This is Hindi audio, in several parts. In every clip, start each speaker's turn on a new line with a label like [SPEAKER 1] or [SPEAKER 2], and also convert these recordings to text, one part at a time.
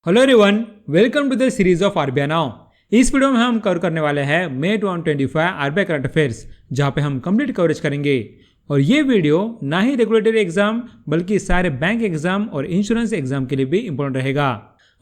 [SPEAKER 1] Hello everyone, welcome to the series of RBI now. इस वीडियो में हम कवर करने वाले हैं मई 2025 आरबीआई करंट अफेयर्स, जहां पे हम कंप्लीट कवरेज करेंगे। और ये वीडियो ना ही रेगुलेटरी एग्जाम बल्कि सारे बैंक एग्जाम और इंश्योरेंस एग्जाम के लिए भी इंपॉर्टेंट रहेगा।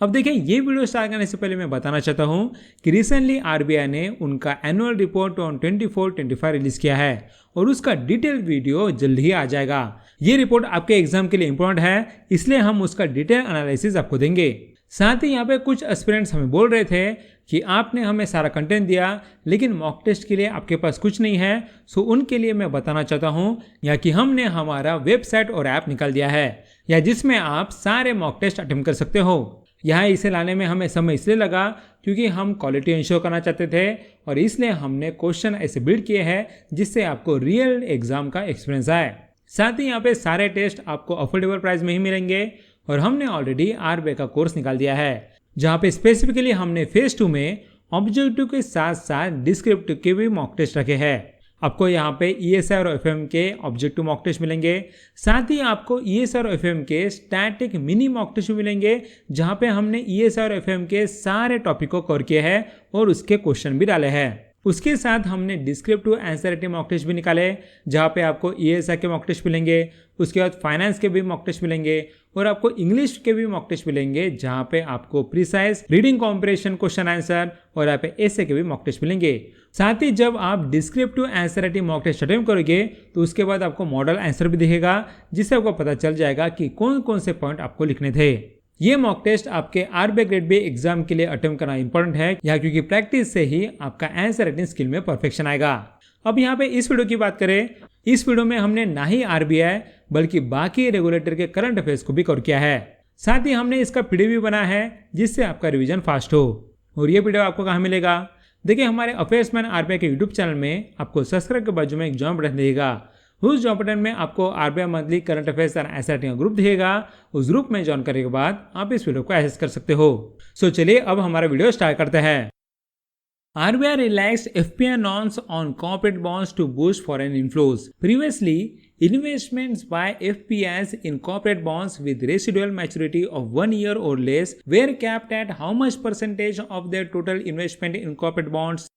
[SPEAKER 1] अब देखिए, ये वीडियो स्टार्ट करने से पहले मैं बताना चाहता हूँ कि रिसेंटली आरबीआई ने उनका एनुअल रिपोर्ट ऑन 24-25 रिलीज किया है और उसका डिटेल वीडियो जल्द ही आ जाएगा। ये रिपोर्ट आपके एग्जाम के लिए इंपॉर्टेंट है, इसलिए हम उसका डिटेल एनालिसिस आपको देंगे। साथ ही यहाँ पे कुछ एस्पिरेंट्स हमें बोल रहे थे कि आपने हमें सारा कंटेंट दिया लेकिन मॉक टेस्ट के लिए आपके पास कुछ नहीं है। सो उनके लिए मैं बताना चाहता हूँ या कि हमने हमारा वेबसाइट और ऐप निकाल दिया है या जिसमें आप सारे मॉक टेस्ट अटेम्प्ट कर सकते हो। यहाँ इसे लाने में हमें समय इसलिए लगा क्योंकि हम क्वालिटी इंश्योर करना चाहते थे और इसलिए हमने क्वेश्चन ऐसे बिल्ड किए हैं जिससे आपको रियल एग्जाम का एक्सपीरियंस आए। साथ ही यहाँ पे सारे टेस्ट आपको अफोर्डेबल प्राइस में ही मिलेंगे और हमने ऑलरेडी आरबीआई का कोर्स निकाल दिया है, जहाँ पे स्पेसिफिकली हमने फेज 2 में ऑब्जेक्टिव के साथ साथ डिस्क्रिप्टिव के भी मॉक टेस्ट रखे हैं। आपको यहाँ पे ईएसआई और एफएम के ऑब्जेक्टिव मॉक टेस्ट मिलेंगे। साथ ही आपको ईएसआई और एफएम के स्टैटिक मिनी मॉक टेस्ट मिलेंगे, जहाँ पे हमने ईएसआई और एफएम के सारे टॉपिक को कवर किया है और उसके क्वेश्चन भी डाले हैं। उसके साथ हमने descriptive answer writing mock test भी निकाले, जहाँ पे आपको ईएसआई के मॉक टेस्ट मिलेंगे, उसके बाद फाइनेंस के भी मॉक टेस्ट मिलेंगे और आपको इंग्लिश के भी मॉक टेस्ट मिलेंगे, जहाँ पे आपको precise reading comprehension question answer और यहाँ पे एसे के भी मॉक टेस्ट मिलेंगे। साथ ही जब आप descriptive answer writing mock test attempt करोगे तो उसके बाद आपको मॉडल आंसर भी दिखेगा, जिससे आपको पता चल जाएगा कि कौन कौन से पॉइंट आपको लिखने थे। ये मॉक टेस्ट आपके आरबीआई ग्रेड बी एग्जाम के लिए अटेम्प्ट करना इंपॉर्टेंट है, या क्योंकि प्रैक्टिस से ही आपका आंसर राइटिंग स्किल में परफेक्शन आएगा। अब यहाँ पे इस वीडियो की बात करें, इस वीडियो में हमने ना ही आरबीआई बल्कि बाकी रेगुलेटर के करंट अफेयर्स को भी कवर किया है। साथ ही हमने इसका पीडीएफ भी बनाया है जिससे आपका रिवीजन फास्ट हो। और ये वीडियो आपको कहाँ मिलेगा? देखिए, हमारे अफेयर्समैन आरबीआई के यूट्यूब चैनल में आपको सब्सक्राइब के बाजू में एक जॉइन बटन दिखेगा। उस जॉइन बटन में आपको आरबीआई मंथली करंट अफेयर्स और आंसर राइटिंग का ग्रुप दिखेगा। उस ग्रुप में ज्वाइन करने के बाद आप इस वीडियो को एक्सेस कर सकते हो। सो चलिए अब हमारा वीडियो स्टार्ट करते हैं। RBI relaxed FPI norms on corporate bonds to boost foreign inflows. Previously, investments by FPIs in corporate bonds with residual maturity of 1 year or less were capped at how much percentage of their total investment in corporate bonds?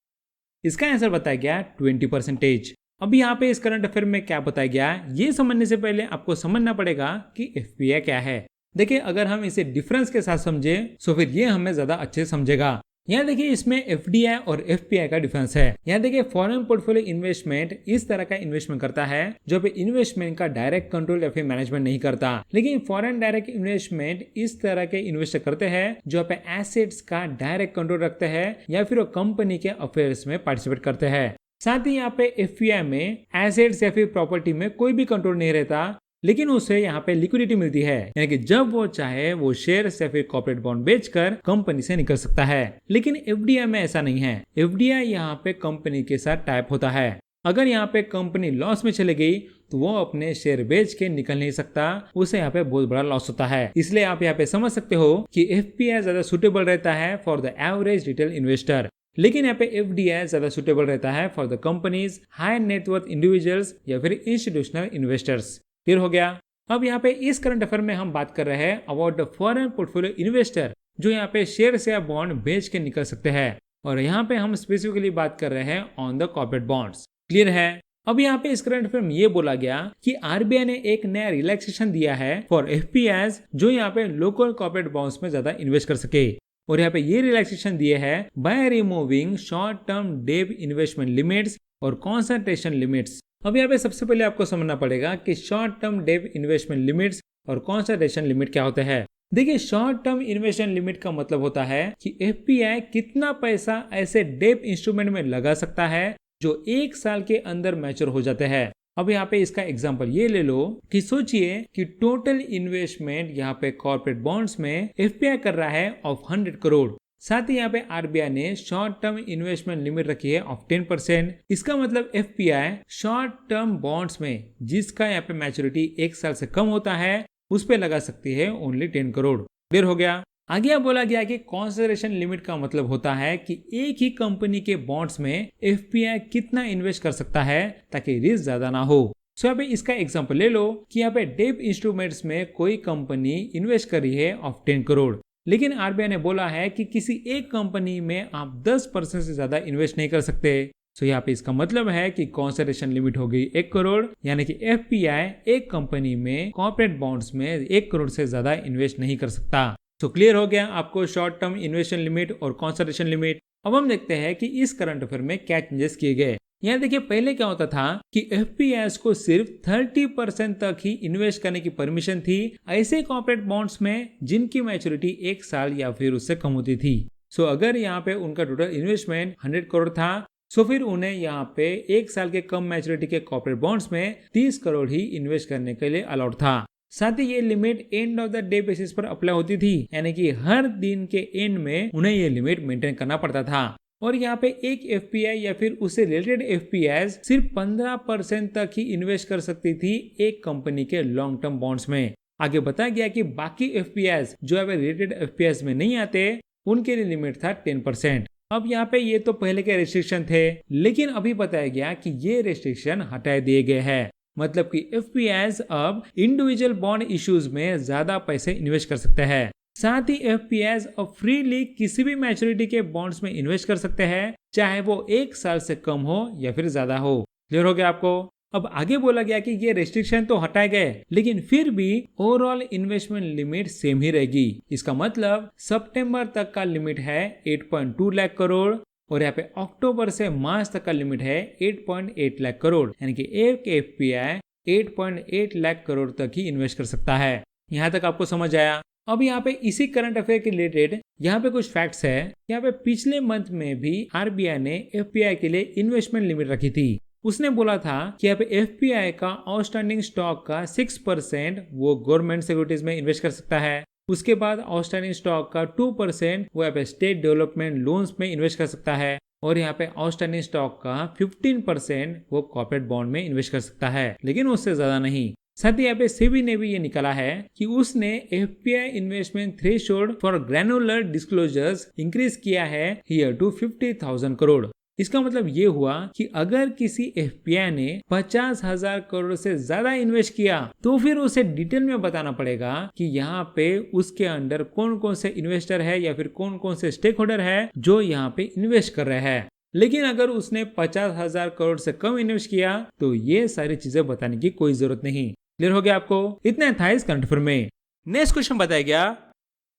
[SPEAKER 1] इसका आंसर बताया गया 20%। अब यहाँ पे इस करंट अफेयर में क्या बताया गया, ये समझने से पहले आपको समझना पड़ेगा कि FPI क्या है। देखिए, अगर हम इसे डिफरेंस के साथ समझे तो फिर ये हमें ज्यादा अच्छे समझेगा। यहाँ देखिए, इसमें एफडीआई और एफपीआई का डिफरेंस है। यहाँ देखिए, फॉरेन पोर्टफोलियो इन्वेस्टमेंट इस तरह का इन्वेस्टमेंट करता है जो पे इन्वेस्टमेंट का डायरेक्ट कंट्रोल या फिर मैनेजमेंट नहीं करता, लेकिन फॉरेन डायरेक्ट इन्वेस्टमेंट इस तरह के इन्वेस्टर करते हैं जो पे एसेट्स का डायरेक्ट कंट्रोल रखते हैं या फिर वो कंपनी के अफेयर्स में पार्टिसिपेट करते हैं। साथ ही यहाँ पे एफपीआई में एसेट्स या फिर प्रॉपर्टी में कोई भी कंट्रोल नहीं रहता, लेकिन उसे यहाँ पे लिक्विडिटी मिलती है, यानी कि जब वो चाहे वो शेयर्स या फिर कॉर्पोरेट बॉन्ड बेचकर कंपनी से निकल सकता है। लेकिन एफडीआई में ऐसा नहीं है। एफडीआई यहाँ पे कंपनी के साथ टाइप होता है। अगर यहाँ पे कंपनी लॉस में चली गई तो वो अपने शेयर बेच के निकल नहीं सकता, उसे यहाँ पे बहुत बड़ा लॉस होता है। इसलिए आप यहाँ पे समझ सकते हो कि एफपीआई ज्यादा सुटेबल रहता है for the average retail investor, लेकिन यहाँ पे एफडीआई ज्यादा सुटेबल रहता है for the companies, high net worth individuals या फिर इंस्टीट्यूशनल इन्वेस्टर्स। क्लियर हो गया? अब यहाँ पे इस करंट अफेयर में हम बात कर रहे हैं about the foreign portfolio investor जो यहाँ पे शेयर या बॉन्ड बेच के निकल सकते हैं, और यहाँ पे हम स्पेसिफिकली बात कर रहे हैं on the corporate bonds. Clear है? अब यहाँ पे इस करंट अफेयर में ये बोला गया कि आरबीआई ने एक नया रिलैक्सेशन दिया है फॉर एफपीआईज जो यहाँ पे लोकल कॉर्पोरेट बॉन्ड्स में ज्यादा इन्वेस्ट कर सके, और यहाँ पे ये रिलैक्सेशन दिए है by removing short term dep investment limits और कॉन्सेंट्रेशन लिमिट्स। अब यहाँ पे सबसे पहले आपको समझना पड़ेगा कि short term dep investment limits और कॉन्सेंट्रेशन लिमिट क्या होते हैं। देखिए, शॉर्ट टर्म इन्वेस्टमेंट लिमिट का मतलब होता है कि एफपीआई कितना पैसा ऐसे डेप इंस्ट्रूमेंट में लगा सकता है जो 1 साल के अंदर मैच्योर हो जाते हैं। अब यहाँ पे इसका एग्जांपल ये ले लो कि सोचिए कि टोटल इन्वेस्टमेंट यहाँ पे कॉर्पोरेट बॉन्ड्स में एफपीआई कर रहा है ऑफ 100 करोड़। साथ ही यहाँ पे आरबीआई ने शॉर्ट टर्म इन्वेस्टमेंट लिमिट रखी है ऑफ 10%। इसका मतलब एफपीआई शॉर्ट टर्म बॉन्ड्स में जिसका यहाँ पे मैच्योरिटी 1 साल से कम होता है उस पे लगा सकती है ओनली 10 करोड़। क्लियर हो गया? आगे बोला गया कि कॉन्सेंट्रेशन लिमिट का मतलब होता है कि एक ही कंपनी के बॉन्ड्स में एफपीआई कितना इन्वेस्ट कर सकता है ताकि रिस्क ज्यादा ना हो। सो यहाँ पे इसका एग्जांपल ले लो कि यहाँ पे डेप इंस्ट्रूमेंट्स में कोई कंपनी इन्वेस्ट कर रही है ऑफ 10 करोड़, लेकिन आरबीआई ने बोला है कि किसी एक कंपनी में आप 10% से ज्यादा इन्वेस्ट नहीं कर सकते। तो यहाँ पे इसका मतलब है कि कॉन्सेंट्रेशन लिमिट हो गई 1 करोड़, यानी कि एफपीआई एक कंपनी में कॉर्पोरेट बॉन्ड्स में 1 करोड़ से ज्यादा इन्वेस्ट नहीं कर सकता। तो क्लियर हो गया आपको शॉर्ट टर्म इन्वेस्टमेंट लिमिट और कॉन्सेंट्रेशन लिमिट। अब हम देखते हैं कि इस करंट अफेयर में क्या चेंजेस किए गए। यहाँ देखिए पहले क्या होता था कि एफपीआई को सिर्फ 30% तक ही इन्वेस्ट करने की परमिशन थी ऐसे कॉर्पोरेट बॉन्ड्स में जिनकी मैच्योरिटी 1 साल या फिर उससे कम होती थी। सो अगर यहाँ पे उनका टोटल इन्वेस्टमेंट 100 करोड़ था, सो फिर उन्हें यहाँ पे 1 साल के कम मैच्योरिटी के कॉर्पोरेट बॉन्ड्स में 30 करोड़ ही इन्वेस्ट करने के लिए अलाउड था। साथ ही ये limit end of the day basis पर अप्लाई होती थी, यानी कि हर दिन के एंड में उन्हें ये लिमिट मेंटेन करना पड़ता था। और यहाँ पे एक एफपीआई या फिर उससे रिलेटेड एफपीआई सिर्फ 15% तक ही इन्वेस्ट कर सकती थी एक कंपनी के लॉन्ग टर्म बॉन्ड्स में। आगे बताया गया कि बाकी एफपीआई जो रिलेटेड एफपीआई में नहीं आते उनके लिए लिमिट था 10%। अब यहाँ पे ये तो पहले के रेस्ट्रिक्शन थे, लेकिन अभी बताया गया कि ये रेस्ट्रिक्शन हटा दिए गए हैं। मतलब कि एफपीआई अब इंडिविजुअल बॉन्ड इश्यूज में ज्यादा पैसे इन्वेस्ट कर सकते हैं। साथ ही एफपीआई अब फ्रीली किसी भी मैच्योरिटी के बॉन्ड्स में इन्वेस्ट कर सकते हैं, चाहे वो 1 साल से कम हो या फिर ज्यादा हो। क्लियर हो गया आपको। अब आगे बोला गया कि ये रेस्ट्रिक्शन तो हटाए गए, लेकिन फिर भी ओवरऑल इन्वेस्टमेंट लिमिट सेम ही रहेगी। इसका मतलब सितंबर तक का लिमिट है 8.2 लाख करोड़ और यहाँ पे अक्टूबर से मार्च तक का लिमिट है 8.8 लाख करोड़, यानी कि एक एफपीआई 8.8 लाख करोड़ तक ही इन्वेस्ट कर सकता है। यहाँ तक आपको समझ आया। अब यहाँ पे इसी करंट अफेयर के रिलेटेड यहाँ पे कुछ फैक्ट्स है। यहाँ पे पिछले मंथ में भी आरबीआई ने एफपीआई के लिए इन्वेस्टमेंट लिमिट रखी थी। उसने बोला था कि यहाँ पे एफपीआई का आउटस्टैंडिंग स्टॉक का 6% वो गवर्नमेंट सिक्योरिटीज में इन्वेस्ट कर सकता है। उसके बाद आउटस्टैंडिंग स्टॉक का 2% वो यहाँ पे स्टेट डेवलपमेंट लोन्स में इन्वेस्ट कर सकता है और यहाँ पे आउटस्टैंडिंग स्टॉक का 15% वो कॉर्पोरेट बॉन्ड में इन्वेस्ट कर सकता है, लेकिन उससे ज्यादा नहीं। साथ ही यहाँ पे सेबी ने भी ये निकाला है कि उसने FPI investment threshold for granular disclosures increase किया है हियर टू 50,000 करोड़। इसका मतलब ये हुआ कि अगर किसी एफपीआई ने 50,000 करोड़ से ज्यादा इन्वेस्ट किया तो फिर उसे डिटेल में बताना पड़ेगा कि यहाँ पे उसके अंडर कौन कौन से इन्वेस्टर है या फिर कौन कौन से स्टेक होल्डर है जो यहाँ पे इन्वेस्ट कर रहे हैं। लेकिन अगर उसने 50,000 करोड़ से कम इन्वेस्ट किया तो ये सारी चीजें बताने की कोई जरूरत नहीं। क्लियर हो गया आपको। इतना था इस करंट अफेयर में। नेक्स्ट क्वेश्चन बताया गया,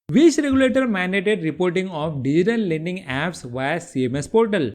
[SPEAKER 1] which regulator mandated reporting of digital lending apps via CMS portal.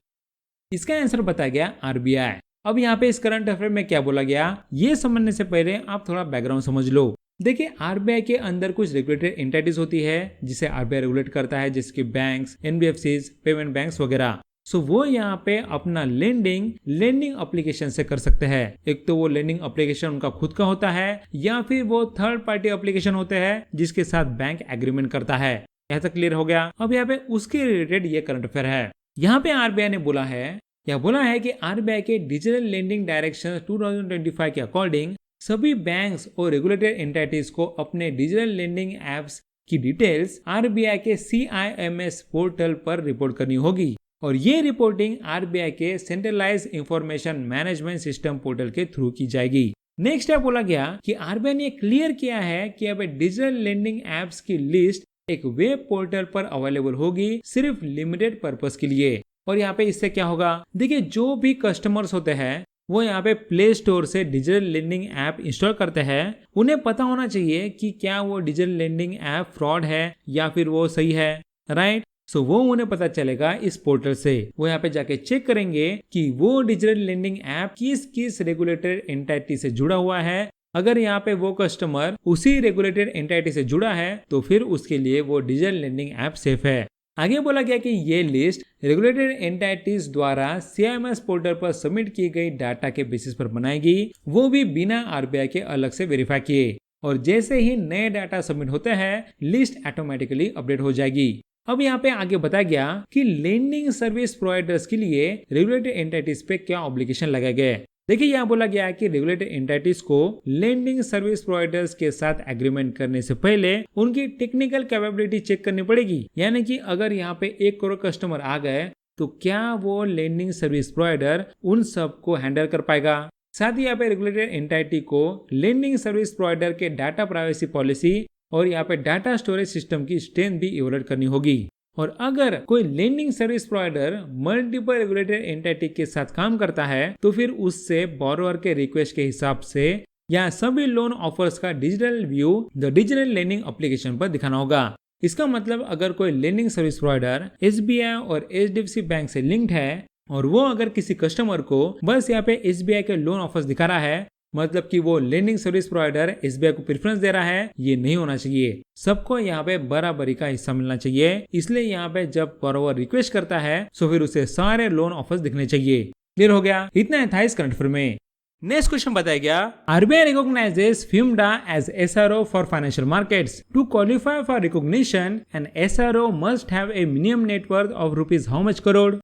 [SPEAKER 1] इसका आंसर बताया गया आरबीआई। अब यहाँ पे इस करंट अफेयर में क्या बोला गया ये समझने से पहले आप थोड़ा बैकग्राउंड समझ लो। देखिए आरबीआई के अंदर कुछ रेगुलेटरी एंटिटीज होती है जिसे आरबीआई रेगुलेट करता है, जैसे कि बैंक्स, एनबीएफसीज, पेमेंट बैंक्स वगैरह। सो वो यहाँ पे अपना लेंडिंग एप्लीकेशन से कर सकते हैं। एक तो वो लेंडिंग एप्लीकेशन उनका खुद का होता है या फिर वो थर्ड पार्टी एप्लीकेशन होते हैं जिसके साथ बैंक एग्रीमेंट करता है। यहाँ तक क्लियर हो गया। अब यहाँ पे उसके रिलेटेड ये करंट अफेयर है। यहाँ पे आरबीआई ने बोला है कि आरबीआई के डिजिटल लेंडिंग डायरेक्शन 2025 के अकॉर्डिंग सभी बैंक्स और रेगुलेटेड एंटिटीज को अपने डिजिटल लेंडिंग एप्स की डिटेल्स आरबीआई के CIMS पोर्टल पर रिपोर्ट करनी होगी और ये रिपोर्टिंग आरबीआई के centralise information management system portal के थ्रू की जाएगी। नेक्स्ट स्टेप बोला गया कि आरबीआई ने क्लियर किया है कि अब डिजिटल लेंडिंग एप्स की लिस्ट एक वेब पोर्टल पर अवेलेबल होगी सिर्फ लिमिटेड पर्पस के लिए। और यहाँ पे इससे क्या होगा, देखिए जो भी कस्टमर्स होते हैं वो यहाँ पे प्ले स्टोर से डिजिटल लेंडिंग ऐप इंस्टॉल करते हैं, उन्हें पता होना चाहिए कि क्या वो डिजिटल लेंडिंग ऐप फ्रॉड है या फिर वो सही है, राइट। सो वो उन्हें पता चलेगा इस पोर्टल से। वो यहाँ पे जाके चेक करेंगे कि वो डिजिटल लेंडिंग ऐप किस किस रेगुलेटेड एंटिटी से जुड़ा हुआ है। अगर यहाँ पे वो कस्टमर उसी रेगुलेटेड एंटिटी से जुड़ा है तो फिर उसके लिए वो डिजिटल लेंडिंग ऐप सेफ है। आगे बोला गया कि ये लिस्ट रेगुलेटेड एंटिटीज द्वारा CIMS पोर्टल पर सबमिट की गई डाटा के बेसिस पर बनाएगी, वो भी बिना आरबीआई के अलग से वेरीफाई किए। और जैसे ही नए डाटा सबमिट होते हैं लिस्ट ऑटोमेटिकली अपडेट हो जाएगी। अब यहाँ पे आगे बताया गया कि लेंडिंग सर्विस प्रोवाइडर्स के लिए रेगुलेटेड एंटिटीज पे क्या ऑब्लिगेशन लगाए गए। देखिए यहाँ बोला गया है कि रेगुलेटेड एंटिटीज को लेंडिंग सर्विस प्रोवाइडर्स के साथ एग्रीमेंट करने से पहले उनकी टेक्निकल कैपेबिलिटी चेक करनी पड़ेगी। यानी कि अगर यहाँ पे 1 करोड़ कस्टमर आ गए तो क्या वो लेंडिंग सर्विस प्रोवाइडर उन सब को हैंडल कर पाएगा। साथ ही यहाँ पे रेगुलेटेड एंटिटी को लेंडिंग सर्विस प्रोवाइडर के डाटा प्राइवेसी पॉलिसी और यहाँ पे डाटा स्टोरेज सिस्टम की स्ट्रेंथ भी इवोल्यूट करनी होगी। और अगर कोई lending service provider multiple regulated entity के साथ काम करता है तो फिर उससे बोरोवर के रिक्वेस्ट के हिसाब से या सभी लोन ऑफर्स का digital view the digital lending application पर दिखाना होगा। इसका मतलब अगर कोई लेंडिंग सर्विस प्रोवाइडर SBI और HDFC बैंक से लिंक्ड है और वो अगर किसी कस्टमर को बस यहाँ पे SBI के लोन ऑफर्स दिखा रहा है, मतलब कि वो लेंडिंग सर्विस प्रोवाइडर SBI को प्रेफरेंस दे रहा है, ये नहीं होना चाहिए। सबको यहाँ पे बराबरी का हिस्सा मिलना चाहिए। इसलिए यहाँ पे जब बोरोवर रिक्वेस्ट करता है तो फिर उसे सारे लोन ऑफर्स दिखने चाहिए। क्लियर हो गया? इतना था इस करंट अफेयर में। नेक्स्ट क्वेश्चन बताया गया, RBI recognizes FIMDA as SRO for financial markets. To qualify for recognition, an SRO must have a minimum net worth of rupees how much crore?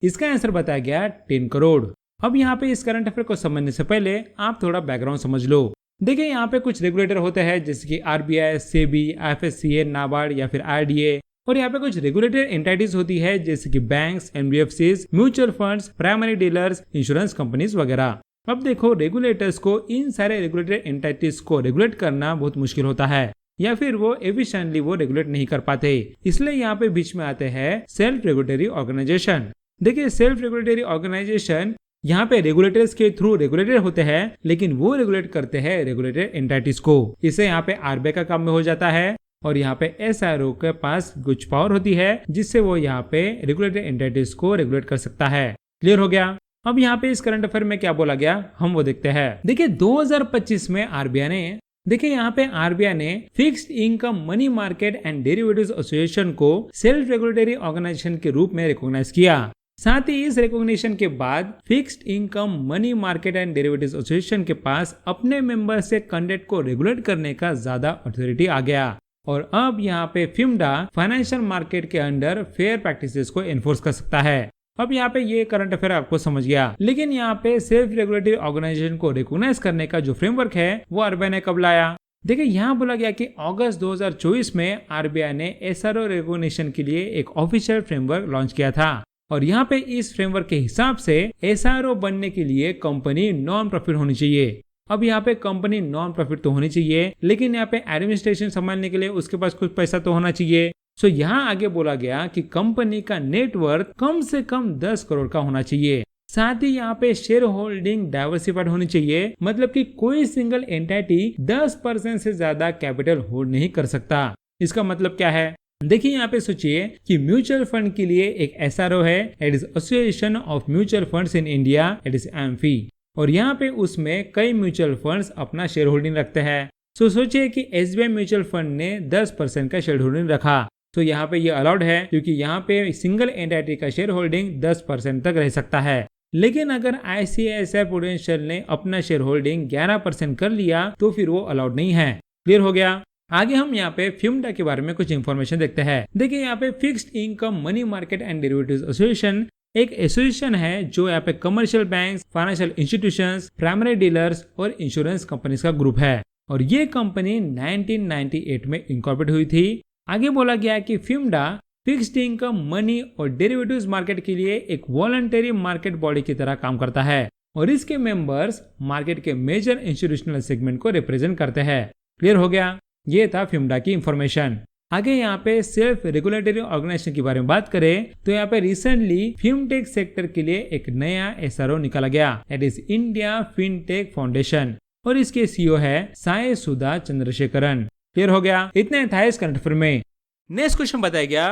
[SPEAKER 1] इसका आंसर बताया गया 10 करोड़। अब यहाँ पे इस करंट अफेयर को समझने से पहले आप थोड़ा बैकग्राउंड समझ लो। देखिए यहाँ पे कुछ रेगुलेटर होते हैं जैसे कि RBI, SEBI, FSCA, नाबार्ड या फिर RDA, और यहाँ पे कुछ रेगुलेटेड एंटिटीज होती है जैसे कि banks, NBFCs, mutual funds, primary dealers, insurance companies वगैरह। अब देखो रेगुलेटर्स को इन सारे रेगुलेटेड एंटिटीज को रेगुलेट करना बहुत मुश्किल होता है या फिर वो एफिशिएंटली वो रेगुलेट नहीं कर पाते। इसलिए यहाँ पे बीच में आते हैं सेल्फ रेगुलेटरी ऑर्गेनाइजेशन। देखिए सेल्फ रेगुलेटरी ऑर्गेनाइजेशन यहाँ पे रेगुलेटर्स के थ्रू रेगुलेटेड होते हैं, लेकिन वो रेगुलेट करते हैं रेगुलेटेड एंटिटीज को। इसे यहाँ पे RBI का काम में हो जाता है और यहाँ पे SRO के पास कुछ पावर होती है जिससे वो यहाँ पे रेगुलेटेड एंटिटीज को रेगुलेट कर सकता है। क्लियर हो गया? अब यहाँ पे इस करंट अफेयर में क्या बोला गया हम वो देखते हैं। देखिए 2025 में RBI ने fixed income money market and derivatives association को सेल्फ रेगुलेटरी ऑर्गेनाइजेशन के रूप में रिकॉग्नाइज किया। साथ ही इस रिकॉग्निशन के बाद fixed income money market and derivatives association के पास अपने मेंबर से कंडक्ट को रेगुलेट करने का ज्यादा अथॉरिटी आ गया और अब यहाँ पे FIMDA फाइनेंशियल मार्केट के अंडर फेयर प्रैक्टिसेस को एनफोर्स कर सकता है। अब यहाँ पे ये करंट अफेयर आपको समझ गया, लेकिन यहाँ पे सेल्फ रेगुलेटरी ऑर्गेनाइजेशन को रिकॉग्नाइज करने का जो फ्रेमवर्क है वो RBI ने कब लाया? देखिए यहाँ बोला गया कि अगस्त 2024 में RBI ने SRO रिकॉग्निशन के लिए एक ऑफिशियल फ्रेमवर्क लॉन्च किया था और यहाँ पे इस फ्रेमवर्क के हिसाब से SRO बनने के लिए कंपनी नॉन प्रॉफिट होनी चाहिए। अब यहाँ पे कंपनी नॉन प्रॉफिट तो होनी चाहिए, लेकिन यहाँ पे एडमिनिस्ट्रेशन संभालने के लिए उसके पास कुछ पैसा तो होना चाहिए। सो यहाँ आगे बोला गया कि कंपनी का नेटवर्थ कम से कम 10 करोड़ का होना चाहिए। साथ ही यहाँ पे शेयर होल्डिंग डाइवर्सिफाइड होनी चाहिए, मतलब कि कोई सिंगल एंटिटी 10% से ज्यादा कैपिटल होल्ड नहीं कर सकता। इसका मतलब क्या है? देखिए यहाँ पे सोचिए कि म्यूचुअल फंड के लिए एक SRO है, it is association of mutual funds in India, it is AMFI, और यहाँ पे उसमें कई म्यूचुअल फंड्स अपना शेयर होल्डिंग रखते हैं। सो सोचिए कि SBI म्यूचुअल फंड ने 10% का शेयर होल्डिंग रखा, तो यहाँ पे ये अलाउड है क्योंकि यहाँ पे सिंगल एंटिटी का शेयर होल्डिंग 10% तक रह सकता है। लेकिन अगर ICICI प्रूडेंशियल ने अपना शेयर होल्डिंग 11% कर लिया तो फिर वो अलाउड नहीं है। क्लियर हो गया? आगे हम यहाँ पे FIMDA के बारे में कुछ इन्फॉर्मेशन देखते हैं। देखिए यहाँ पे fixed income money market and derivatives association एक एसोसिएशन है जो यहाँ पे commercial bank, financial institutions, primary dealers और इंश्योरेंस कंपनीज का ग्रुप है और ये कंपनी 1998 में इनकॉर्पोरेट हुई थी। आगे बोला गया कि FIMDA फिक्स्ड इनकम मनी और डेरिवेटिव्स मार्केट के लिए एक वॉलंटरी मार्केट बॉडी की तरह काम करता है और इसके मेंबर्स मार्केट के मेजर इंस्टीट्यूशनल सेगमेंट को रिप्रेजेंट करते हैं। क्लियर हो गया? ये था FIMDA की इंफॉर्मेशन। आगे यहाँ पे सेल्फ रेगुलेटरी ऑर्गेनाइजेशन के बारे में बात करें तो यहाँ पे रिसेंटली फिनटेक सेक्टर के लिए एक नया SRO निकाला गया, that is India fintech foundation, और इसके CEO है साई सुधा चंद्रशेखरन। क्लियर हो गया? इतने था इस करंट अफेयर में। नेक्स्ट क्वेश्चन बताया गया,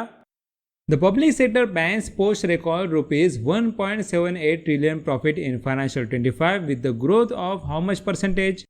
[SPEAKER 1] the public sector banks post record rupees 1.78 trillion profit in financial 25 with the growth of how much percentage?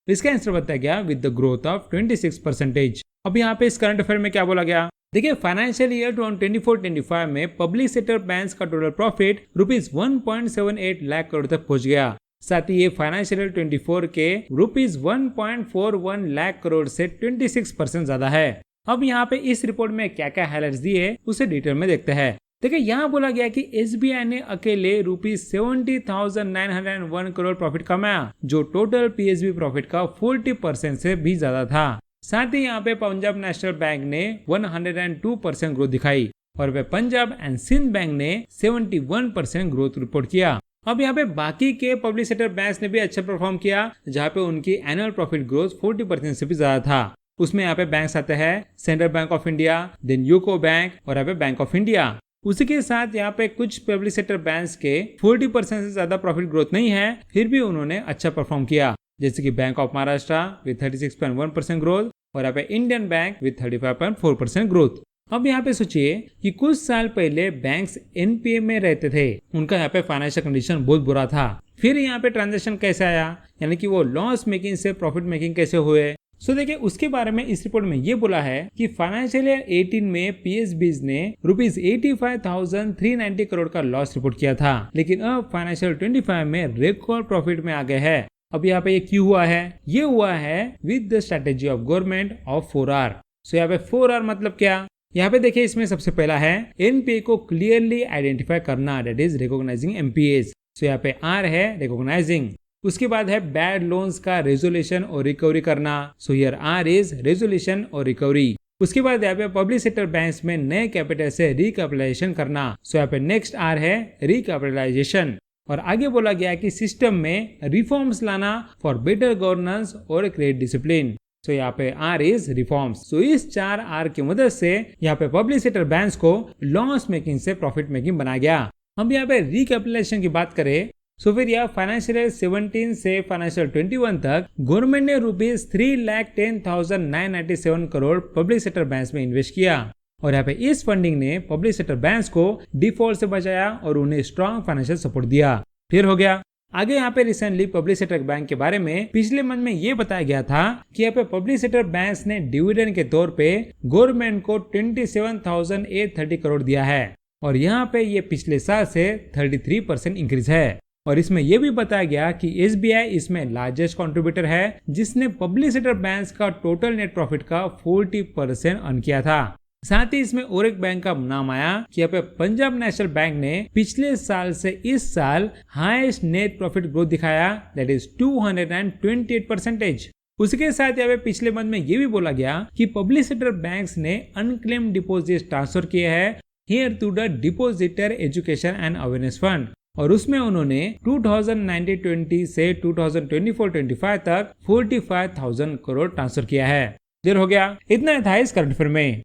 [SPEAKER 1] इसका आंसर बताया गया विद द ग्रोथ ऑफ 26%। अब यहाँ पे इस करंट अफेयर में क्या बोला गया? देखिए फाइनेंशियल ईयर 24-25 में पब्लिक सेक्टर बैंक्स का total profit rupees 1.78 lakh crore तक पहुंच गया। साथ ही ये फाइनेंशियल ईयर 24 के रुपीज 1.41 लाख करोड़ से 26% ज्यादा है। अब यहाँ पे इस रिपोर्ट में क्या क्या हाइलाइट्स दिए उसे डिटेल में देखते हैं। देखिए यहाँ बोला गया कि SBI ने अकेले रुपीज 70,901 करोड़ प्रॉफिट कमाया, जो टोटल PSB प्रॉफिट का 40% से भी ज्यादा था। साथ ही यहाँ पे पंजाब नेशनल बैंक ने 102% ग्रोथ दिखाई और वे पंजाब एंड सिंध बैंक ने 71% ग्रोथ रिपोर्ट किया। अब यहाँ पे बाकी के पब्लिक सेक्टर बैंक्स ने भी अच्छा परफॉर्म किया, जहाँ पे उनकी एनुअल प्रॉफिट ग्रोथ 40% से भी ज्यादा था। उसमें यहाँ पे बैंक्स आते हैं Central Bank of India, then UCO Bank और यहाँ पे बैंक ऑफ इंडिया। उसी के साथ यहाँ पे कुछ पब्लिक सेक्टर बैंक्स के 40% से ज्यादा प्रॉफिट ग्रोथ नहीं है, फिर भी उन्होंने अच्छा परफॉर्म किया, जैसे कि bank of Maharashtra with 36.1% growth और यहाँ पे इंडियन बैंक विद 35.4% ग्रोथ। अब यहाँ पे सोचिए कि कुछ साल पहले बैंक्स एनपीए में रहते थे, उनका यहाँ पे फाइनेंशियल कंडीशन बहुत बुरा था, फिर यहाँ पे ट्रांजेक्शन कैसे आया, यानी कि वो लॉस मेकिंग से प्रॉफिट मेकिंग कैसे हुए। सो देखिए उसके बारे में इस रिपोर्ट में ये बोला है कि फाइनेंशियल ईयर 18 में पीएसबीज ने ₹85,390 करोड़ का लॉस रिपोर्ट किया था, लेकिन अब फाइनेंशियल 25 में रिकॉर्ड प्रॉफिट में आ गए हैं। अब यहाँ पे ये क्यों हुआ है? ये हुआ है with the strategy of government of 4R। सो यहाँ पे 4R मतलब क्या? यहाँ पे देखिए इसमें सबसे पहला है एनपीए को क्लियरली आइडेंटिफाई करना, that is recognising NPAs. So यहाँ पे आर है रिकॉग्नाइजिंग। उसके बाद है बैड लोन्स का रेजोल्यूशन और रिकवरी करना, so here are is resolution और रिकवरी। उसके बाद यहाँ पे पब्लिक सेक्टर बैंक्स में नए कैपिटल से रिकैपिटलाइजेशन करना, सो यहाँ पे नेक्स्ट आर है रिकैपिटलाइजेशन। और आगे बोला गया कि सिस्टम में रिफॉर्म्स लाना फॉर बेटर गवर्नेंस और क्रेडिट डिसिप्लिन, सो यहाँ पे आर इज रिफॉर्म्स। सो इस 4 आर की मदद से यहाँ पे पब्लिक सेक्टर बैंक्स को लॉस मेकिंग से प्रॉफिट मेकिंग बना गया। हम यहाँ पे रिकैपिटलाइजेशन की बात करें, सो फिर यह फाइनेंशियल 17 से फाइनेंशियल 21 तक गवर्नमेंट ने ₹3,10,997 करोड़ पब्लिक सेक्टर बैंक्स में इन्वेस्ट किया, और यहाँ पे इस फंडिंग ने पब्लिक सेक्टर बैंक्स को डिफॉल्ट से बचाया और उन्हें स्ट्रॉन्ग फाइनेंशियल सपोर्ट दिया। फिर हो गया आगे यहाँ पे रिसेंटली पब्लिक सेक्टर बैंक के बारे में पिछले मंथ में ये बताया गया था कि यहाँ पे पब्लिक सेक्टर बैंक्स ने डिविडेंड के तौर पे गवर्नमेंट को 27,830 करोड़ दिया है, और यहाँ पे ये पिछले साल से 33% इंक्रीज है। और इसमें यह भी बताया गया कि एसबीआई इसमें लार्जेस्ट कंट्रीब्यूटर है, जिसने पब्लिक सेक्टर बैंक्स का टोटल नेट प्रॉफिट का 40% अर्न किया था। साथ ही इसमें और एक बैंक का नाम आया कि यहाँ पे पंजाब नेशनल बैंक ने पिछले साल से इस साल हाईएस्ट नेट प्रॉफिट ग्रोथ दिखाया, दैट इज 228%। उसके साथ यहाँ पे पिछले मंथ में ये भी बोला गया कि पब्लिक सेक्टर बैंक्स ने अनक्लेम्ड डिपॉजिट ट्रांसफर किए हैं here to the depositor education and awareness fund, और उसमें उन्होंने 2019-20 से 2024-25 तक 45,000 करोड़ ट्रांसफर किया है। क्लियर हो गया? इतना था इस करंट अफेयर में।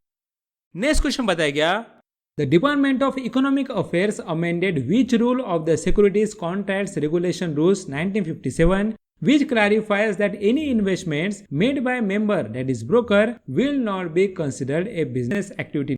[SPEAKER 1] नेक्स्ट क्वेश्चन बताया गया, the department of economic affairs amended which rule of the securities contracts regulation rules 1957 which clarifies that any investments made by member that is broker will not be considered a business activity।